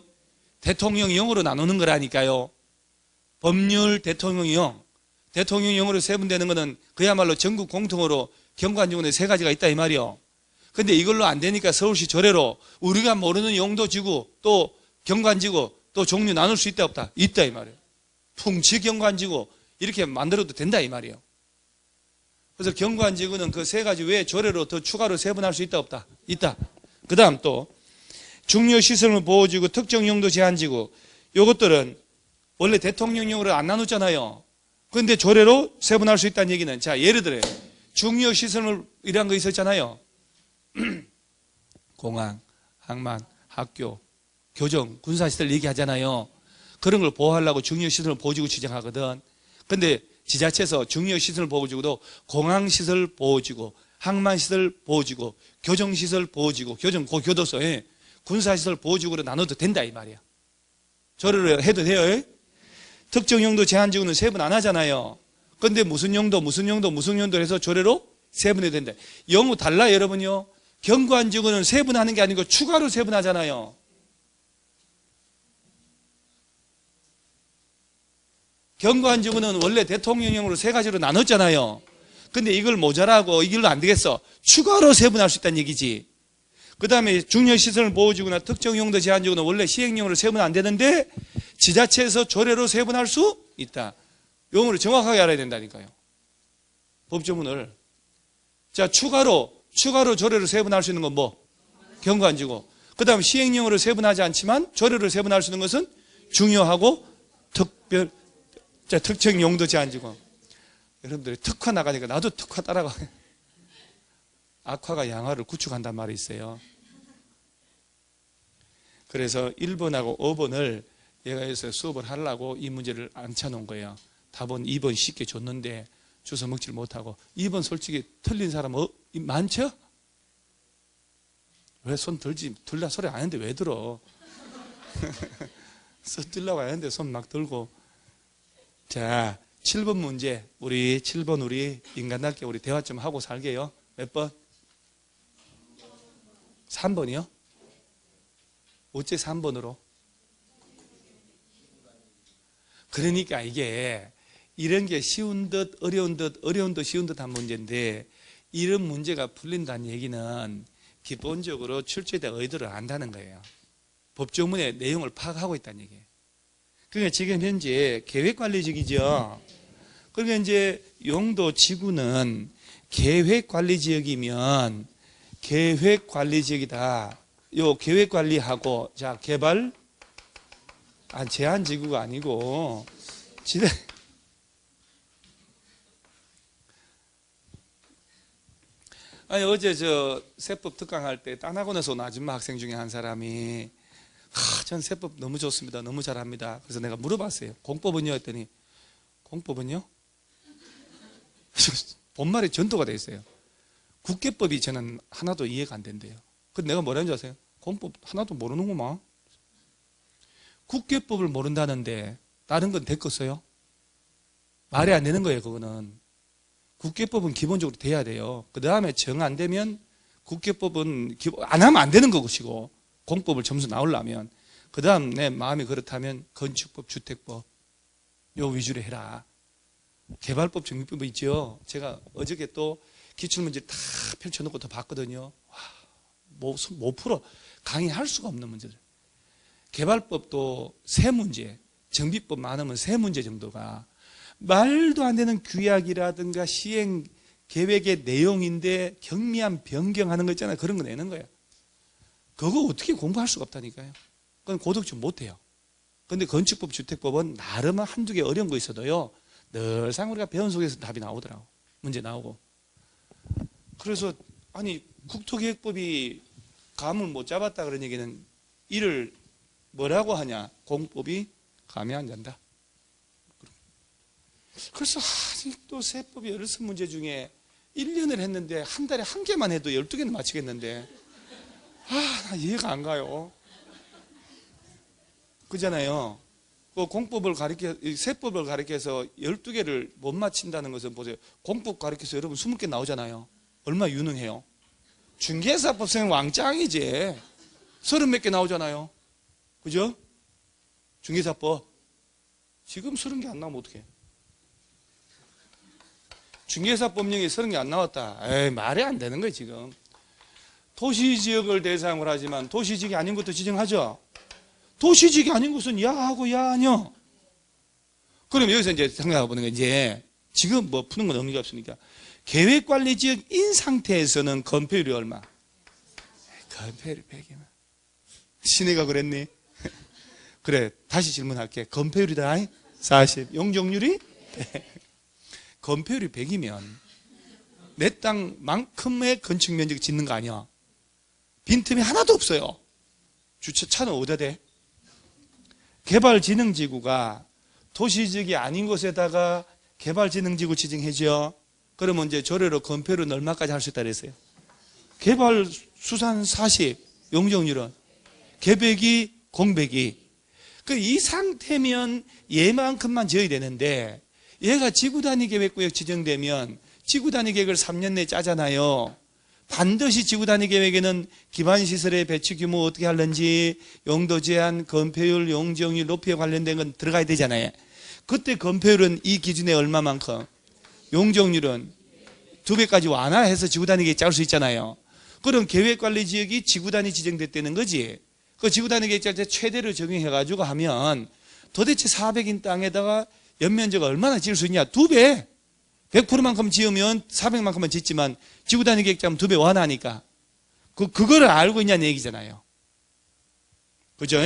대통령령으로 나누는 거라니까요. 법률, 대통령령. 대통령령으로 세분되는 거는 그야말로 전국 공통으로 경과한지구는 3가지가 있다, 이 말이요. 근데 이걸로 안 되니까 서울시 조례로 우리가 모르는 용도지구, 또 경관지구, 또 종류 나눌 수 있다, 없다? 있다, 이 말이에요. 풍치 경관지구, 이렇게 만들어도 된다, 이 말이에요. 그래서 경관지구는 그 3가지 외에 조례로 더 추가로 세분할 수 있다, 없다? 있다. 그 다음 또 중요시설물 보호지구, 특정용도 제한지구, 요것들은 원래 대통령령으로 안 나눴잖아요. 그런데 조례로 세분할 수 있다는 얘기는, 자, 예를 들어요. 중요시설물이란 거 있었잖아요. 공항, 항만, 학교, 교정, 군사시설 얘기하잖아요. 그런 걸 보호하려고 중요시설 보호지구 지정하거든. 근데 지자체에서 중요시설 보호지구도 공항시설 보호지구, 항만시설 보호지구, 교정시설 보호지구, 교도소에 군사시설 보호지구로 나눠도 된다, 이 말이야. 조례로 해도 돼요. 특정용도 제한지구는 세분 안 하잖아요. 근데 무슨 용도 해서 조례로 세분해도 된다. 영어 달라, 여러분요. 경관지구는 세분하는 게 아니고 추가로 세분하잖아요. 경관지구는 원래 대통령령으로 3가지로 나눴잖아요. 근데 이걸 모자라고 이 길로 안 되겠어. 추가로 세분할 수 있다는 얘기지. 그 다음에 중요시설 보호지구나 특정용도 제한지구는 원래 시행령으로 세분 안 되는데 지자체에서 조례로 세분할 수 있다. 용어를 정확하게 알아야 된다니까요. 법조문을. 자, 추가로 조례로 세분할 수 있는 건 뭐? 경관지구. 그 다음 시행령으로 세분하지 않지만 조례로 세분할 수 있는 것은 중요하고 특정 용도 제한지구. 여러분들이 특화 나가니까 나도 특화 따라가. 악화가 양화를 구축한단 말이 있어요. 그래서 1번하고 5번을 얘가 해서 수업을 하려고 이 문제를 앉혀놓은 거예요. 답은 2번 쉽게 줬는데 주워 먹질 못하고. 2번 솔직히 틀린 사람 많죠? 왜 손 들라 소리 안 하는데 왜 들어? 손 들라고 하는데 손 막 들고. 자, 7번 문제. 7번 우리 인간답게 우리 대화 좀 하고 살게요. 몇 번? 3번이요? 어째 3번으로? 그러니까 이게 이런 게 쉬운 듯 어려운 듯 쉬운 듯한 문제인데 이런 문제가 풀린다는 얘기는 기본적으로 출제된 의도를 안다는 거예요. 법조문의 내용을 파악하고 있다는 얘기예요. 그러니까 지금 현재 계획관리지역이죠. 그러니까 이제 용도 지구는 계획관리지역이면 계획관리지역이다. 요 계획관리하고 자 개발 제한지구가 아니고 아니, 어제 저 세법 특강할 때 딴학원에서 온 아줌마 학생 중에 한 사람이 전 세법 너무 좋습니다. 너무 잘합니다. 그래서 내가 물어봤어요. 공법은요? 했더니 공법은요? 본말이 전도가 돼 있어요. 국계법이 저는 하나도 이해가 안 된대요. 근데 내가 뭐라는 줄 아세요? 공법 하나도 모르는구만. 국계법을 모른다는데 다른 건 됐겠어요? 말이 안 되는 거예요. 그거는 국계법은 기본적으로 돼야 돼요. 그 다음에 정 안 되면 국계법은 안 하면 안 되는 것이고, 공법을 점수 나오려면 그 다음 내 마음이 그렇다면 건축법, 주택법 요 위주로 해라. 개발법, 정비법 있죠. 제가 어저께 또 기출문제 다 펼쳐놓고 더 봤거든요. 못 풀어. 강의할 수가 없는 문제들. 개발법도 세 문제, 정비법 많으면 세 문제 정도가 말도 안 되는 규약이라든가 시행 계획의 내용인데 경미한 변경하는 거 있잖아요. 그런 거 내는 거예요. 그거 어떻게 공부할 수가 없다니까요. 그건 고득점 못해요. 그런데 건축법, 주택법은 나름 한두 개 어려운 거 있어도요, 늘상 우리가 배운 속에서 답이 나오더라고. 문제 나오고. 그래서 아니 국토계획법이 감을 못 잡았다 그런 얘기는 이를 뭐라고 하냐? 공법이 감이 안 된다. 그래서 아직도 세법이 16문제 중에 1년을 했는데 한 달에 한 개만 해도 12개는 맞히겠는데 나 이해가 안 가요. 그잖아요. 그 공법을 세법을 가르쳐서 12개를 못 맞힌다는 것은 보세요. 공법 가르쳐서 여러분 20개 나오잖아요. 얼마나 유능해요. 중개사법 선생님 왕짱이지. 30몇 개 나오잖아요. 그죠? 중개사법. 지금 30개 안 나오면 어떡해? 중개사법령이 30개 안 나왔다. 에이, 말이 안 되는 거예요, 지금. 도시지역을 대상으로 하지만 도시지역이 아닌 것도 지정하죠. 도시지역이 아닌 것은 야하고 야하냐. 그럼 여기서 이제 생각해보는 게 이제 지금 뭐 푸는 건 의미가 없으니까 계획관리지역인 상태에서는 건폐율이 얼마? 건폐율이 100이면. 시내가 그랬니? 그래, 다시 질문할게. 건폐율이다. 40. 용적률이 100. 건폐율이 100이면 내 땅만큼의 건축 면적 짓는 거 아니야. 빈틈이 하나도 없어요. 주차는 어디다 대? 개발진흥지구가 도시지역이 아닌 곳에다가 개발진흥지구 지정해줘. 그러면 이제 조례로 건폐율은 얼마까지 할 수 있다 그랬어요? 개발 수산 40, 용적률은 계백이 공백이. 이 상태면 얘만큼만 지어야 되는데 얘가 지구단위 계획구역 지정되면 지구단위 계획을 3년 내에 짜잖아요. 반드시 지구단위 계획에는 기반시설의 배치 규모 어떻게 하는지, 용도 제한, 건폐율, 용적률, 높이에 관련된 건 들어가야 되잖아요. 그때 건폐율은 이 기준에 얼마만큼, 용적률은 2배까지 완화해서 지구단위 계획 짤 수 있잖아요. 그럼 계획관리지역이 지구단위 지정됐다는 거지. 그 지구단위 계획 짤 때 최대로 적용해가지고 하면 도대체 400인 땅에다가 연면적 얼마나 지을 수 있냐? 2배. 100%만큼 지으면 400만큼만 짓지만 지구단위 계획자면 2배 완화하니까 그거를 알고 있냐는 얘기잖아요. 그죠?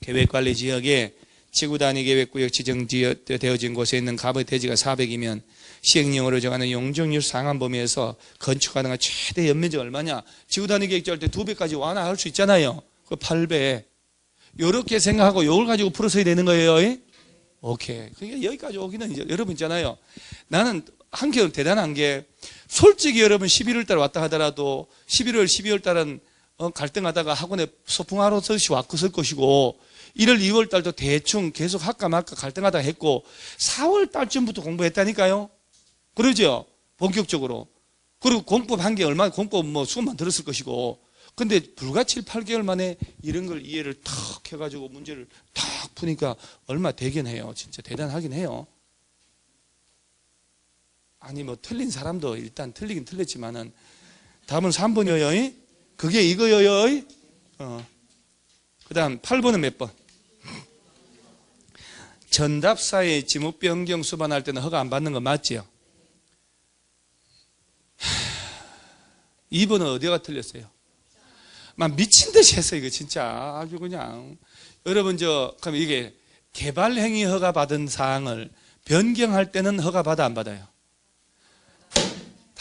계획관리지역에 지구단위 계획구역 지정되어진 곳에 있는 갑의 대지가 400이면 시행령으로 정하는 용적률 상한 범위에서 건축 가능한 최대 연면적 얼마냐? 지구단위 계획자 할 때 2배까지 완화할 수 있잖아요. 그 8배. 이렇게 생각하고 이걸 가지고 풀어서야 되는 거예요. 오케이. 그러니까 여기까지 오기는 이제 여러분 있잖아요. 나는 한결 대단한 게 솔직히 여러분 11월 달 왔다 하더라도 11월, 12월 달은 갈등하다가 학원에 소풍하러 왔을 것이고 1월, 2월 달도 대충 계속 할까 말까 갈등하다가 했고 4월 달쯤부터 공부했다니까요. 그러죠? 본격적으로. 그리고 공법 한 게 얼마나 공법 뭐 수업만 들었을 것이고 근데 불과 7, 8개월 만에 이런 걸 이해를 탁 해가지고 문제를 탁 푸니까 얼마 되긴 해요. 진짜 대단하긴 해요. 아니 뭐 틀린 사람도 일단 틀리긴 틀렸지만은 답은 3번이에요. 그게 이거예요. 그 다음 8번은 몇 번? 전답사의 지목 변경 수반할 때는 허가 안 받는 거 맞지요? 2번은 어디가 틀렸어요? 막 미친 듯이 했어 이거 진짜 아주 그냥. 여러분 그럼 이게 개발행위 허가 받은 사항을 변경할 때는 허가 받아 안 받아요?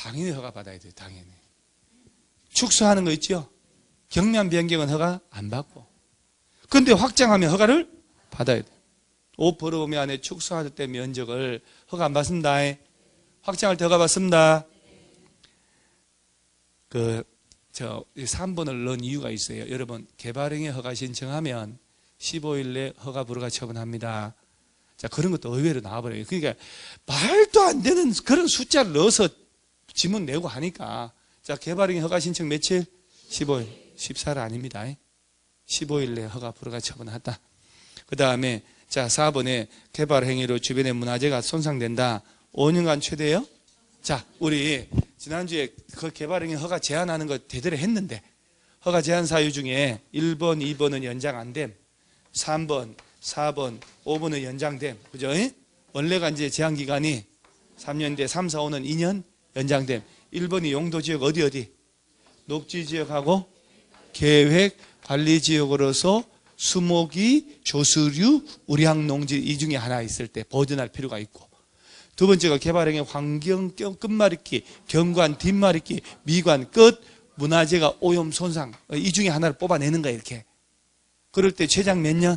당연히 허가 받아야 돼요. 당연히. 축소하는 거 있죠? 경면 변경은 허가 안 받고. 근데 확장하면 허가를 받아야 돼요. 옷 벌어오면 안에 축소할 때 면적을 허가 안 받습니다. 확장할 때 허가 받습니다. 3번을 넣은 이유가 있어요. 여러분, 개발행위 허가 신청하면 15일 내 허가 불허가 처분합니다. 자, 그런 것도 의외로 나와버려요. 그러니까 말도 안 되는 그런 숫자를 넣어서 지문 내고 하니까. 자, 개발행위 허가 신청 며칠? 15일. 14일 아닙니다. 15일 내 허가 불허가 처분하다. 그 다음에 자, 4번에 개발행위로 주변의 문화재가 손상된다. 5년간 최대요? 자, 우리 지난주에 그 개발행위 허가 제한하는 거 대대로 했는데 허가 제한 사유 중에 1번, 2번은 연장 안 됨. 3번, 4번, 5번은 연장됨. 그죠? 원래가 이제 제한 기간이 3년인데 3, 4, 5는 2년 연장됨. 1번이 용도 지역 어디? 녹지 지역하고 계획 관리 지역으로서 수목이 조수류, 우량 농지 이 중에 하나 있을 때 보존할 필요가 있고, 두 번째가 개발행위 환경 끝말잇기, 경관 뒷말잇기, 미관 끝, 문화재가 오염 손상 이 중에 하나를 뽑아내는 거야 이렇게. 그럴 때 최장 몇 년?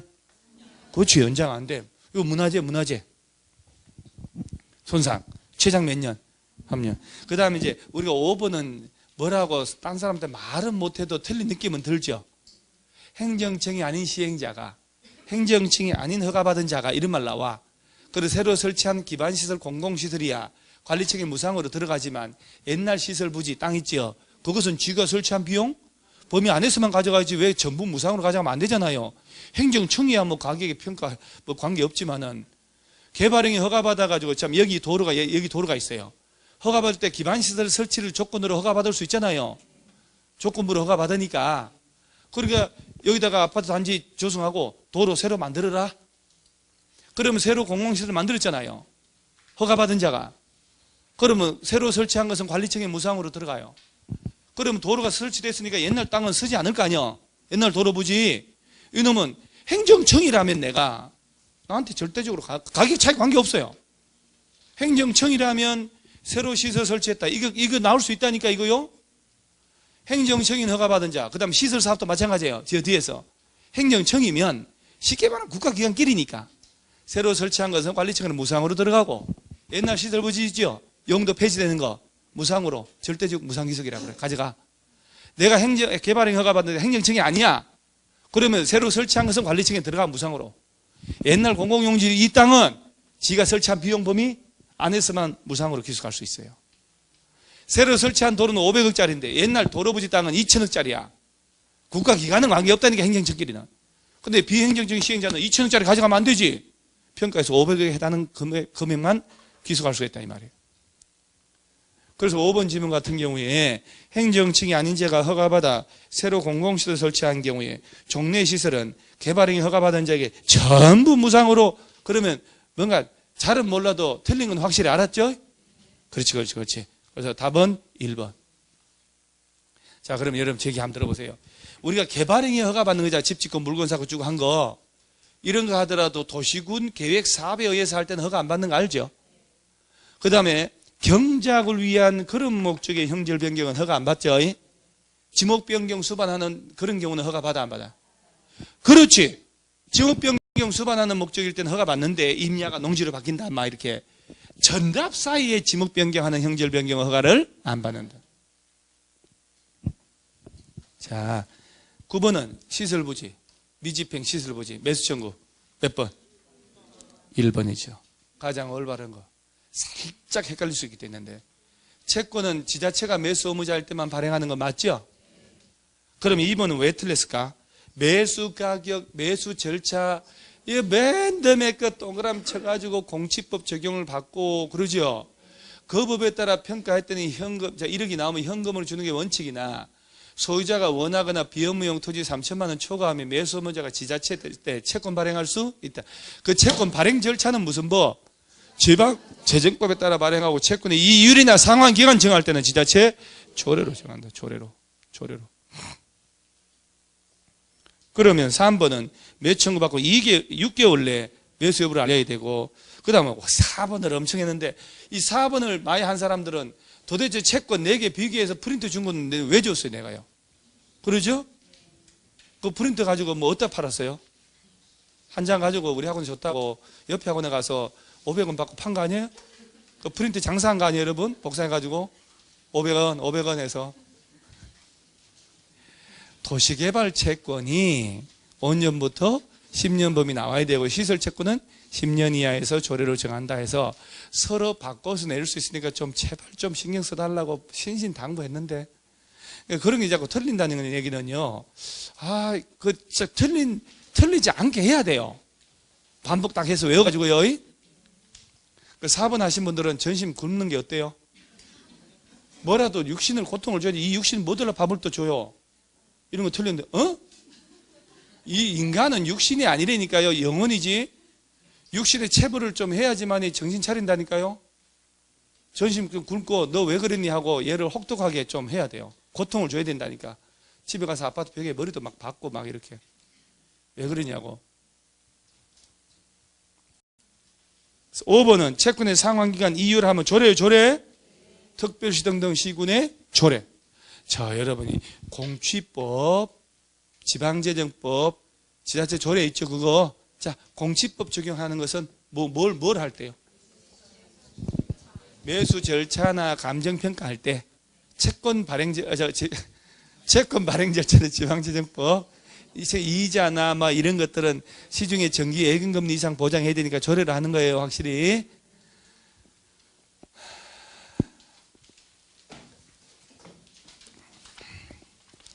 그렇지, 연장 안 돼. 이거 문화재 손상 최장 몇 년? 3년. 그 다음에 이제 우리가 5번은 뭐라고 딴 사람한테 말은 못해도 틀린 느낌은 들죠. 행정청이 아닌 시행자가, 행정청이 아닌 허가받은 자가 이런 말 나와. 그래서 새로 설치한 기반시설 공공시설이야 관리청에 무상으로 들어가지만 옛날 시설 부지 땅 있죠. 그것은 쥐가 설치한 비용 범위 안에서만 가져가야지 왜 전부 무상으로 가져가면 안 되잖아요. 행정청이야 뭐 가격의 평가 뭐 관계없지만은 개발행위 허가받아가지고 참 여기 도로가 있어요. 허가받을 때 기반시설 설치를 조건으로 허가받을 수 있잖아요. 조건부로 허가받으니까. 그러니까 여기다가 아파트 단지 조성하고 도로 새로 만들어라. 그러면 새로 공공시설을 만들었잖아요. 허가받은 자가. 그러면 새로 설치한 것은 관리청에 무상으로 들어가요. 그러면 도로가 설치됐으니까 옛날 땅은 쓰지 않을 거 아니야. 옛날 도로 부지. 이놈은 행정청이라면 내가 나한테 절대적으로 가격 차이 관계없어요. 행정청이라면 새로 시설 설치했다. 이거 나올 수 있다니까 이거요. 행정청인 허가받은 자, 그 다음 시설사업도 마찬가지예요. 저 뒤에서. 행정청이면 쉽게 말하면 국가기관끼리니까 새로 설치한 것은 관리청에는 무상으로 들어가고, 옛날 시설 부지 있죠? 용도 폐지되는 거 무상으로, 절대적 무상기속이라고 그래. 가져가. 내가 개발행위 허가받는데 행정청이 아니야. 그러면 새로 설치한 것은 관리청에 들어가 무상으로. 옛날 공공용지 이 땅은 지가 설치한 비용 범위 안에서만 무상으로 기속할 수 있어요. 새로 설치한 도로는 500억짜리인데 옛날 도로부지 땅은 2천억짜리야. 국가기관은 관계없다니까 행정청끼리는. 근데 비행정적인 시행자는 2천억짜리 가져가면 안 되지. 평가에서 500억에 해당하는 금액만 기속할 수 있다 이 말이에요. 그래서 5번 지문 같은 경우에 행정청이 아닌 자가 허가받아 새로 공공시설 설치한 경우에 종래 시설은 개발행위 허가받은 자에게 전부 무상으로. 그러면 뭔가 잘은 몰라도 틀린 건 확실히 알았죠? 그렇지. 그래서 답은 1번. 자, 그럼 여러분 제 얘기 한번 들어보세요. 우리가 개발행위 허가받는 거잖아. 집 짓고 물건 사고 주고 한 거. 이런 거 하더라도 도시군 계획 사업에 의해서 할 때는 허가 안 받는 거 알죠? 그 다음에 경작을 위한 그런 목적의 형질 변경은 허가 안 받죠? 지목 변경 수반하는 그런 경우는 허가 받아 안 받아? 그렇지. 지목 변경 수반하는 목적일 때는 허가 받는데 임야가 농지로 바뀐다 막 이렇게 전답 사이에 지목 변경하는 형질 변경 허가를 안 받는다. 자, 9번은 시설부지, 미집행 시설부지, 매수 청구 몇 번? 1번이죠. 가장 올바른 거. 살짝 헷갈릴 수 있기 때문에. 채권은 지자체가 매수 의무자 할 때만 발행하는 거 맞죠? 그럼 2번은 왜 틀렸을까? 매수 가격, 매수 절차, 이거 맨 처음에 그 동그라미 쳐가지고 공치법 적용을 받고 그러죠. 그 법에 따라 평가했더니 현금, 자 1억이 나오면 현금을 주는 게 원칙이나 소유자가 원하거나 비업무용 토지 3천만 원 초과하면 매수 의무자가 지자체 때 채권 발행할 수 있다. 그 채권 발행 절차는 무슨 법? 지방재정법에 따라 발행하고 채권의 이율이나 상환 기간 정할 때는 지자체 조례로 정한다. 조례로. 그러면 3번은 매청구 받고 6개월 내에 매수 여부를 알려야 되고, 그 다음에 4번을 엄청 했는데 이 4번을 많이 한 사람들은 도대체 채권 4개 비교해서 프린트 준 건데 왜 줬어요, 내가요? 그러죠? 그 프린트 가지고 뭐 어디다 팔았어요? 한 장 가지고 우리 학원에 줬다고 옆에 학원에 가서 500원 받고 판 거 아니에요? 그 프린트 장사한 거 아니에요, 여러분? 복사해가지고 500원 해서. 도시개발 채권이 5년부터 10년 범위 나와야 되고, 시설 채권은 10년 이하에서 조례로 정한다 해서 서로 바꿔서 내릴 수 있으니까 좀 제발 좀 신경 써달라고 신신당부했는데, 그런 게 자꾸 틀린다는 얘기는요, 진짜 틀리지 않게 해야 돼요. 반복 딱 해서 외워가지고요. 그 4번 하신 분들은 전심 굶는 게 어때요? 뭐라도 육신을 고통을 줘야지. 이 육신 뭐들라 밥을 또 줘요. 이런 거 틀렸는데, 이 인간은 육신이 아니라니까요. 영혼이지. 육신의 체벌을 좀 해야지만 정신 차린다니까요. 전심 굶고 너 왜 그랬니 하고 얘를 혹독하게 좀 해야 돼요. 고통을 줘야 된다니까. 집에 가서 아파트 벽에 머리도 막 박고 막 이렇게. 왜 그러냐고. 5번은 채권의 상환기간 이유를 하면 조례요, 조례. 특별시 등등 시군의 조례. 자, 여러분이 공취법, 지방재정법, 지자체 조례 있죠, 그거. 자, 공취법 적용하는 것은 뭘 할 때요? 매수 절차나 감정평가할 때 채권 발행 절차는 지방재정법, 이자나 뭐 이런 것들은 시중에 정기 예금금리 이상 보장해야 되니까 조례를 하는 거예요, 확실히.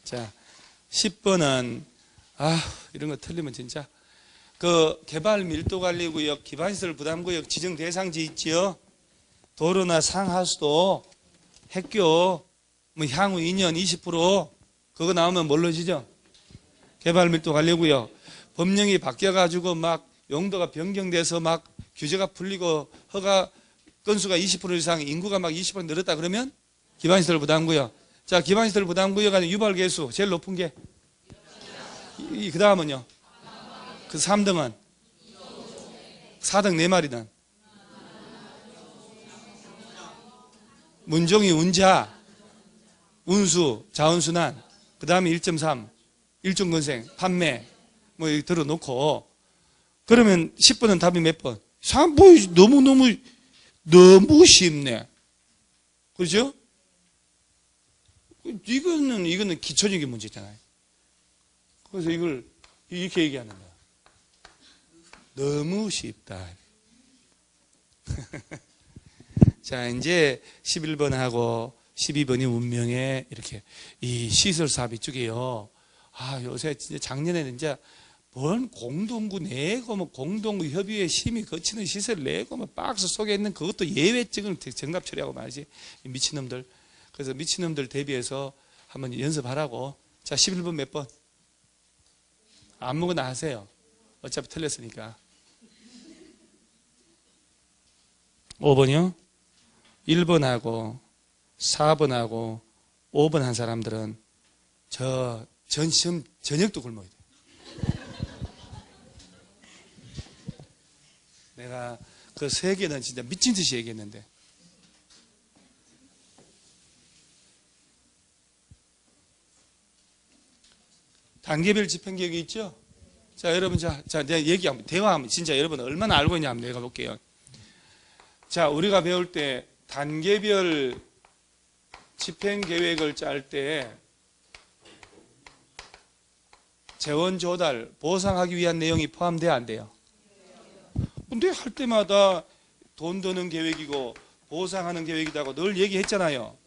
자, 10번은 이런 거 틀리면 진짜 그 개발 밀도관리구역, 기반시설 부담구역 지정 대상지 있지요. 도로나 상하수도, 핵교, 뭐 향후 2년 20% 그거 나오면 뭘로 지죠? 개발 밀도관리구역. 법령이 바뀌어가지고 막 용도가 변경돼서 막 규제가 풀리고 허가 건수가 20% 이상, 인구가 막 20% 늘었다 그러면 기반시설 부담구역. 자, 기반시설 부담구역 안에 유발개수 제일 높은 게 그 다음은요. 그 3등은 4등 4마리는 문종이 운자, 운수, 자원순환, 그 다음에 1.3 일종건생, 판매 뭐 여기 들어놓고, 그러면 10번은 답이 몇 번? 너무 쉽네. 그렇죠? 이거는 기초적인 문제잖아요. 그래서 이걸 이렇게 얘기하는 거야. 너무 쉽다. 자, 이제 11번하고 12번이 운명에 이렇게 이 시설 사업 이쪽에요. 요새 진짜 작년에는 진짜 뭔 공동구 내고 뭐 공동구 협의회 심의 거치는 시설 내고 뭐 박스 속에 있는 그것도 예외증을 정답 처리하고 말이지. 미친놈들. 그래서 미친놈들 대비해서 한번 연습하라고. 자, 11번 몇 번? 아무거나 하세요. 어차피 틀렸으니까. 5번이요? 1번하고 4번하고 5번 한 사람들은 시험 저녁도 굶어야 돼. 내가 그 3개는 진짜 미친 듯이 얘기했는데. 단계별 집행계획이 있죠? 자, 여러분, 내가 얘기하면, 대화하면, 진짜 여러분 얼마나 알고 있냐 한번 내가 볼게요. 자, 우리가 배울 때 단계별 집행계획을 짤 때 재원 조달, 보상하기 위한 내용이 포함돼야 안 돼요? 근데 할 때마다 돈 드는 계획이고 보상하는 계획이라고 늘 얘기했잖아요.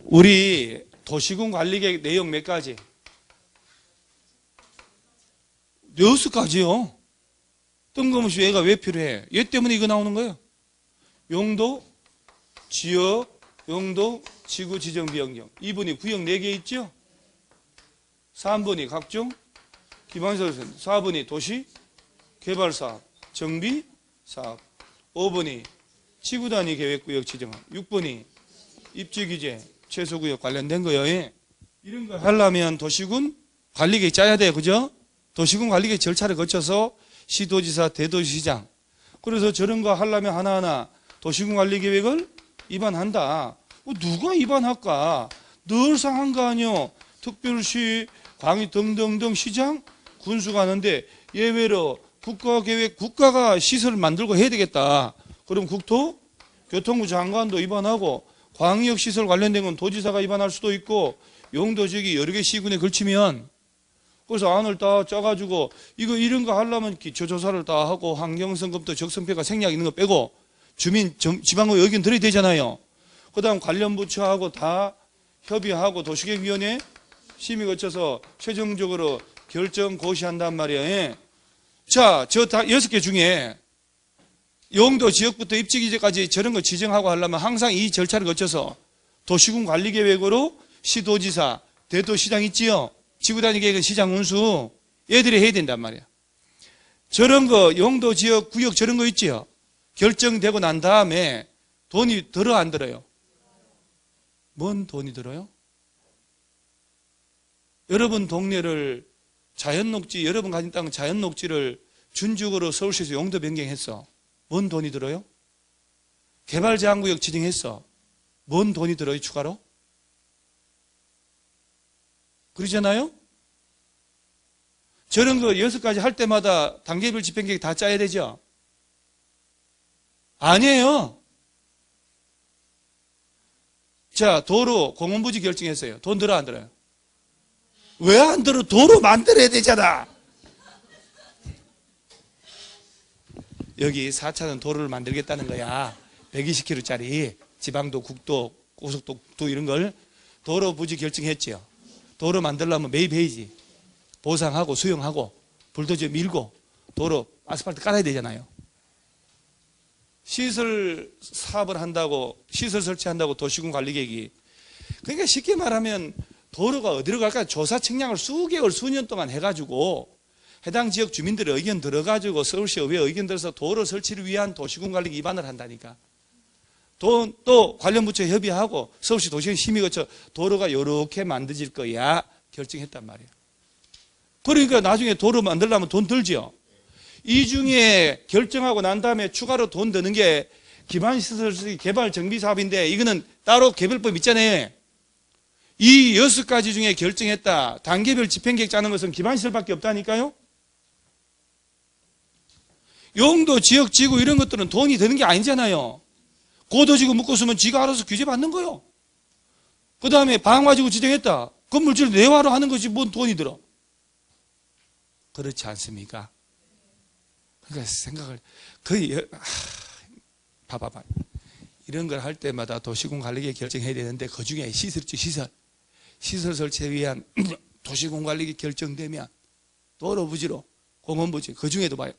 우리 도시군 관리계획 내용 몇 가지? 6가지요. 뜬금없이 얘가 왜 필요해? 얘 때문에 이거 나오는 거예요. 용도, 지역, 용도, 지구 지정 변경. 2번이 구역 4개 있죠? 3번이 각종 기반시설, 4번이 도시 개발사업, 정비사업, 5번이 지구 단위 계획구역 지정, 6번이 입지규제, 최소구역 관련된 거예요. 이런 걸 하려면 도시군 관리계획 짜야 돼요. 그죠? 도시군 관리계획 절차를 거쳐서 시도지사, 대도시장. 그래서 저런 거 하려면 하나하나 도시군관리계획을 위반한다. 누가 위반할까? 늘상 한 거 아니요. 특별시, 광위 등등등 시장, 군수 가는데 예외로 국가계획, 국가가 시설을 만들고 해야 되겠다. 그럼 국토, 교통부 장관도 위반하고 광역시설 관련된 건 도지사가 위반할 수도 있고 용도 지역이 여러 개 시군에 걸치면 그래서 안을 다 짜가지고 이런 거 하려면 기초조사를 다 하고 환경성급도 적성평가 생략 있는 거 빼고 주민 지방의 의견 들어야 되잖아요. 그 다음 관련 부처하고 다 협의하고 도시계획위원회 심의 거쳐서 최종적으로 결정 고시한단 말이에요. 자, 저 다 6개 중에 용도 지역부터 입지기지까지 저런 거 지정하고 하려면 항상 이 절차를 거쳐서 도시군 관리계획으로 시도지사, 대도시장 있지요. 지구단위 계획은 시장 운수 얘들이 해야 된단 말이야. 저런 거 용도 지역 구역 저런 거 있지요. 결정되고 난 다음에 돈이 들어 안 들어요? 뭔 돈이 들어요? 여러분 동네를 자연녹지, 여러분 가진 땅 자연녹지를 준축으로 서울시에서 용도 변경했어. 뭔 돈이 들어요? 개발제한구역 지정했어. 뭔 돈이 들어요, 추가로? 그러잖아요? 저런 거 6가지 할 때마다 단계별 집행계획 다 짜야 되죠? 아니에요. 자, 도로 공원부지 결정했어요. 돈 들어 안 들어요? 왜 안 들어? 도로 만들어야 되잖아. 여기 4차선 도로를 만들겠다는 거야. 120km짜리 지방도, 국도, 고속도로 이런 걸 도로 부지 결정했지요. 도로 만들려면 매입해야지. 보상하고 수용하고 불도저 밀고 도로 아스팔트 깔아야 되잖아요. 시설 사업을 한다고, 시설 설치한다고 도시군 관리계획이. 그러니까 쉽게 말하면 도로가 어디로 갈까 조사 측량을 수개월 수년 동안 해가지고 해당 지역 주민들의 의견 들어가지고 서울시 의회 의견 들어서 도로 설치를 위한 도시군 관리 위반을 한다니까. 또 관련 부처 협의하고 서울시 도시경 심의 거쳐 도로가 이렇게 만들어질 거야 결정했단 말이에요. 그러니까 나중에 도로 만들려면 돈 들죠. 이 중에 결정하고 난 다음에 추가로 돈 드는 게 기반시설 개발 정비 사업인데 이거는 따로 개별법 있잖아요. 이 6가지 중에 결정했다. 단계별 집행계획 짜는 것은 기반시설밖에 없다니까요. 용도, 지역, 지구 이런 것들은 돈이 드는 게 아니잖아요. 고도지구 묶었으면 지가 알아서 규제 받는 거요. 그 다음에 방화지구 지정했다. 건물질 내화로 하는 것이 뭔 돈이 들어. 그렇지 않습니까? 그러니까 생각을 거의 봐봐봐. 이런 걸 할 때마다 도시군 관리계획 결정해야 되는데 그 중에 시설 설치에 위한 도시군 관리계획 결정되면 도로 부지로 공원 부지 그 중에도 봐요.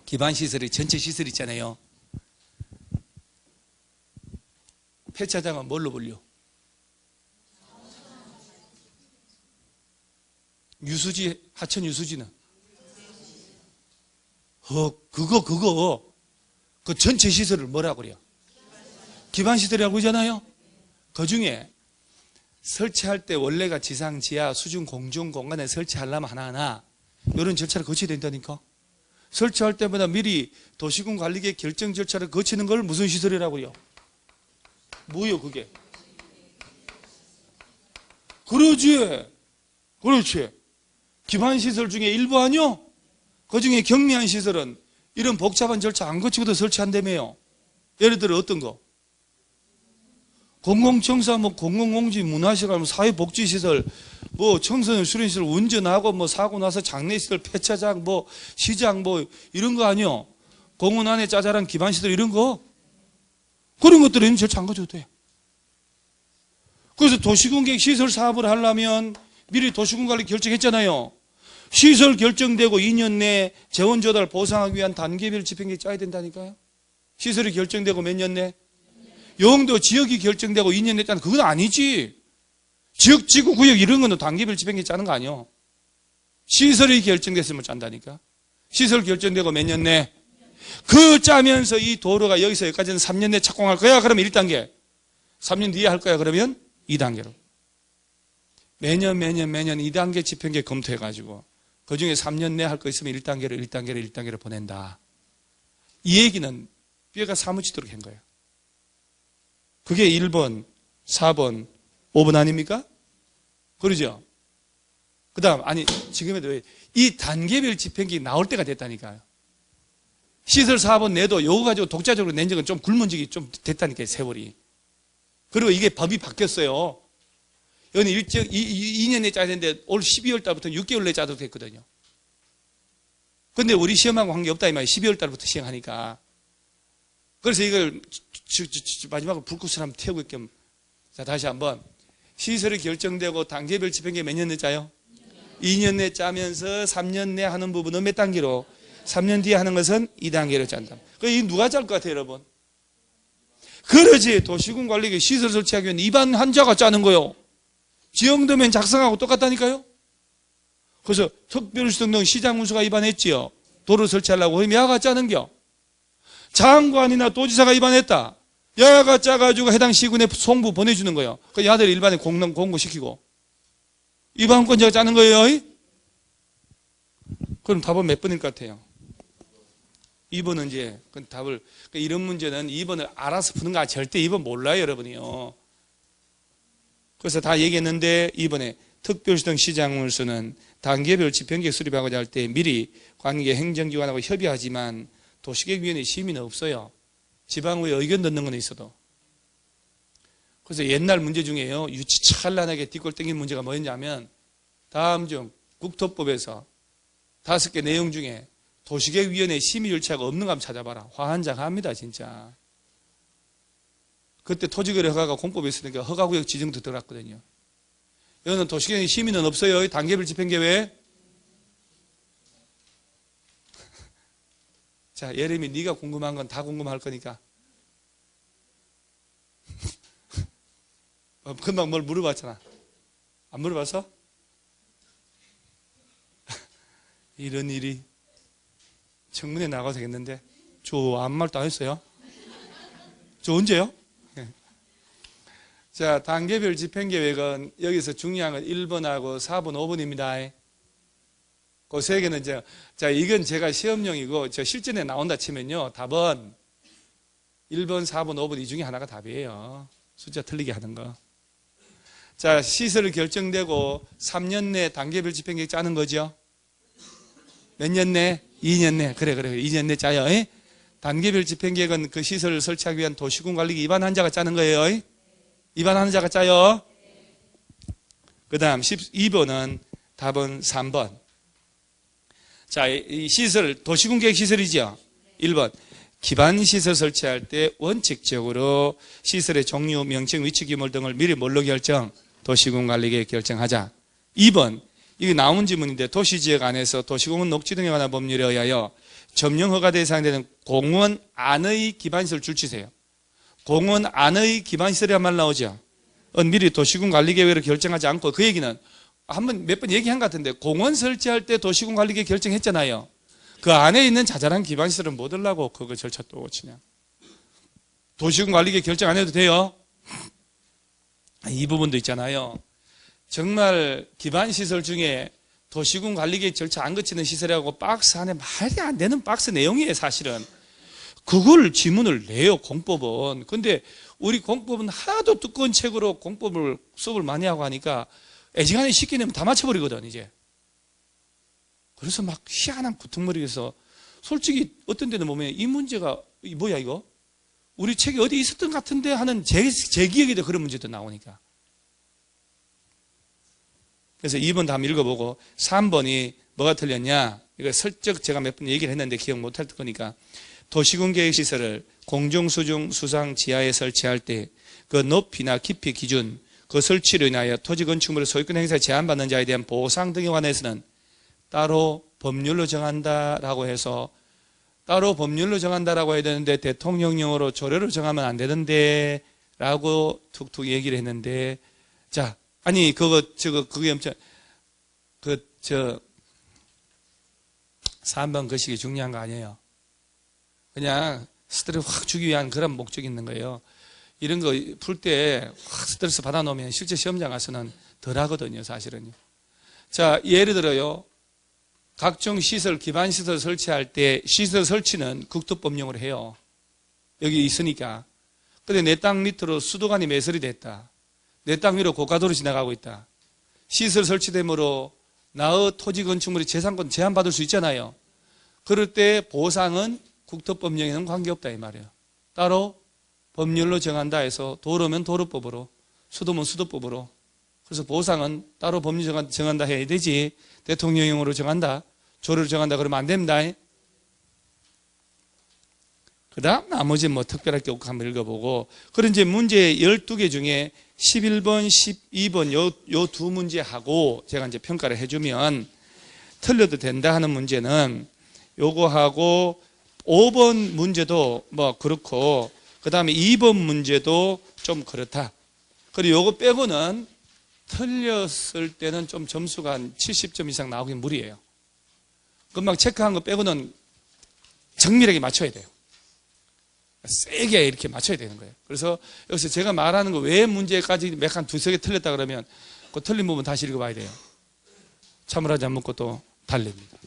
기반 시설이 전체 시설 있잖아요. 폐차장은 뭘로 불려? 유수지, 하천 유수지는? 그거 그 전체 시설을 뭐라고 그래요? 기반 시설이라고 그러잖아요. 그 중에 설치할 때 원래가 지상, 지하, 수중, 공중 공간에 설치하려면 하나하나 이런 절차를 거쳐야 된다니까. 설치할 때마다 미리 도시군 관리계획 결정 절차를 거치는 걸 무슨 시설이라고 해요? 뭐요 그게? 그렇지. 기반시설 중에 일부 아니요? 그 중에 경미한 시설은 이런 복잡한 절차 안 거치고도 설치한다며요. 예를 들어 어떤 거? 공공청사, 공공공지, 문화시설, 사회복지시설, 청소년 수련시설, 운전하고, 사고 나서 장례시설, 폐차장, 시장, 이런 거 아니요? 공원 안에 짜잘한 기반시설 이런 거? 그런 것들은 절차 안 거쳐도 돼. 그래서 도시군계획 시설 사업을 하려면 미리 도시군관리 결정했잖아요. 시설 결정되고 2년 내에 재원 조달 보상하기 위한 단계별 집행계획 짜야 된다니까요. 시설이 결정되고 몇 년 내? 용도 지역이 결정되고 2년 내에 짜는 그건 아니지. 지역, 지구, 구역 이런 거는 단계별 집행계획 짜는 거 아니요. 시설이 결정됐으면 짠다니까. 시설 결정되고 몇 년 내? 그 짜면서 이 도로가 여기서 여기까지는 3년 내에 착공할 거야. 그러면 1단계. 3년 뒤에 할 거야. 그러면 2단계로. 매년 2단계 집행계획 검토해가지고 그 중에 3년 내에 할 거 있으면 1단계로 보낸다. 이 얘기는 뼈가 사무치도록 한 거예요. 그게 1번, 4번, 5번 아닙니까? 그러죠? 그 다음, 아니, 지금에도 이 단계별 집행계획이 나올 때가 됐다니까요. 시설 4번 내도 요거 가지고 독자적으로 낸 적은 좀 굶은 적이 좀 됐다니까요, 세월이. 그리고 이게 법이 바뀌었어요. 여기는 2년 내에 짜야 되는데 올 12월 달부터 6개월 내에 짜도 됐거든요. 근데 우리 시험하고 관계없다 이 말이에요. 12월 달부터 시행하니까. 그래서 이걸 마지막으로 불꽃을 한번 태우고 겸. 자, 다시 한번. 시설이 결정되고 단계별 집행계획 몇 년 내 짜요? 2년 내 짜면서 3년 내 하는 부분은 몇 단계로? 3년 뒤에 하는 것은 2단계로 짠다. 이 누가 짤 것 같아요, 여러분? 그러지. 도시군관리계 시설 설치하기 위한 입안 한자가 짜는 거요. 지형도면 작성하고 똑같다니까요. 그래서 특별시설 등 시장군수가 입안했지요. 도로 설치하려고 그럼 야가 짜는겨. 장관이나 도지사가 입안했다. 야가 짜가지고 해당 시군에 송부 보내주는 거예요. 그 야들 일반에 공고시키고 입안권자가 짜는 거예요. 그럼 답은 몇 번일 것 같아요? 2번은 이제 그 답을 이런 문제는 2번을 알아서 푸는 거 절대 2번 몰라요, 여러분이요. 그래서 다 얘기했는데 2번에 특별시 등 시장군수는 단계별 집행계획 수립하고자 할 때 미리 관계 행정기관하고 협의하지만 도시계획위원회 심의는 없어요. 지방의회 의견 듣는 건 있어도. 그래서 옛날 문제 중에요. 유치찬란하게 뒷골 땡긴 문제가 뭐였냐면 다음 중 국토법에서 5개 내용 중에 도시계획위원회 심의 절차가 없는 거 한번 찾아봐라. 화한장합니다, 진짜. 그때 토지거래 허가가 공법에 있으니까 허가구역 지정도 들어갔거든요. 여기는 도시계획 심의는 없어요. 단계별 집행계획. 자, 예림이 네가 궁금한 건 다 궁금할 거니까. 금방 뭘 물어봤잖아. 안 물어봤어? 이런 일이 청문회 나가도 되겠는데 저 아무 말도 안 했어요. 저 언제요? 자, 단계별 집행계획은 여기서 중요한 건 1번하고 4번, 5번입니다. 그 세 개는 자, 이건 제가 시험용이고 저 실전에 나온다 치면요. 답은 1번, 4번, 5번 이 중에 하나가 답이에요. 숫자 틀리게 하는 거. 자, 시설이 결정되고 3년 내 단계별 집행계획 짜는 거죠. 몇 년 내? 2년 내. 그래. 2년 내 짜요. 단계별 집행계획은 그 시설을 설치하기 위한 도시군관리계 입안한 자가 짜는 거예요. 입안하는 자가 짜요. 그 다음 12번은 답은 3번. 자, 이 시설, 도시군계획 시설이죠. 1번. 기반시설 설치할 때 원칙적으로 시설의 종류, 명칭, 위치, 규모 등을 미리 뭘로 결정? 도시군관리계획 결정하자. 2번. 이게 나온 지문인데 도시지역 안에서 도시공원 녹지 등에 관한 법률에 의하여 점령 허가 대상이 되는 공원 안의 기반시설 줄치세요. 공원 안의 기반시설이란 말 나오죠. 미리 도시군관리계획을 결정하지 않고 그 얘기는 한번 몇 번 얘기한 것 같은데 공원 설치할 때 도시군관리계획 결정했잖아요. 그 안에 있는 자잘한 기반시설은 못 하려고 그거 절차 또 고치냐. 도시군관리계획 결정 안 해도 돼요. 이 부분도 있잖아요. 정말 기반시설 중에 도시군관리계획 절차 안 거치는 시설이라고 박스 안에 말이 안 되는 박스 내용이에요, 사실은. 그걸 지문을 내요, 공법은. 근데 우리 공법은 하도 두꺼운 책으로 공법을 수업을 많이 하고 하니까 애지간히 쉽게 내면 다 맞춰버리거든, 이제. 그래서 막 희한한 구퉁머리에서 솔직히 어떤 데는 보면 이 문제가 뭐야 이거? 우리 책에 어디 있었던 것 같은데 하는 제 기억에도 그런 문제도 나오니까. 그래서 2번 다 한번 읽어보고 3번이 뭐가 틀렸냐? 이거 슬쩍 제가 몇 번 얘기를 했는데 기억 못할 거니까 도시군계획시설을 공중수중 수상 지하에 설치할 때 그 높이나 깊이 기준 그 설치로 인하여 토지 건축물의 소유권 행사에 제한받는 자에 대한 보상 등에 관해서는 따로 법률로 정한다라고 해서 따로 법률로 정한다라고 해야 되는데 대통령령으로 조례로 정하면 안 되는데 라고 툭툭 얘기를 했는데 자, 아니 그게 엄청 3번 거시기 중요한 거 아니에요. 그냥 스트레스 확 주기 위한 그런 목적이 있는 거예요. 이런 거 풀 때 확 스트레스 받아놓으면 실제 시험장 가서는 덜 하거든요, 사실은요. 자, 예를 들어요. 각종 시설, 기반시설 설치할 때 시설 설치는 국토법령으로 해요. 여기 있으니까. 근데 내 땅 밑으로 수도관이 매설이 됐다. 내 땅 위로 고가도로 지나가고 있다. 시설 설치되므로 나의 토지 건축물이 재산권 제한받을 수 있잖아요. 그럴 때 보상은 국토법령에는 관계없다 이 말이에요. 따로 법률로 정한다 해서 도로면 도로법으로, 수도면 수도법으로. 그래서 보상은 따로 법률 정한다 해야 되지. 대통령령으로 정한다, 조례로 정한다 그러면 안 됩니다. 그 다음 나머지 뭐 특별할 게 없고 한번 읽어보고. 그런 이제 문제 12개 중에 11번, 12번 요 두 문제하고 제가 이제 평가를 해주면 틀려도 된다 하는 문제는 요거하고 5번 문제도 뭐 그렇고 그 다음에 2번 문제도 좀 그렇다. 그리고 요거 빼고는 틀렸을 때는 좀 점수가 한 70점 이상 나오긴 무리예요. 금방 체크한 거 빼고는 정밀하게 맞춰야 돼요. 세게 이렇게 맞춰야 되는 거예요. 그래서 여기서 제가 말하는 거 왜 문제까지 몇 한 두세 개 틀렸다 그러면 그 틀린 부분 다시 읽어봐야 돼요. 참을하지 않고 또 달립니다.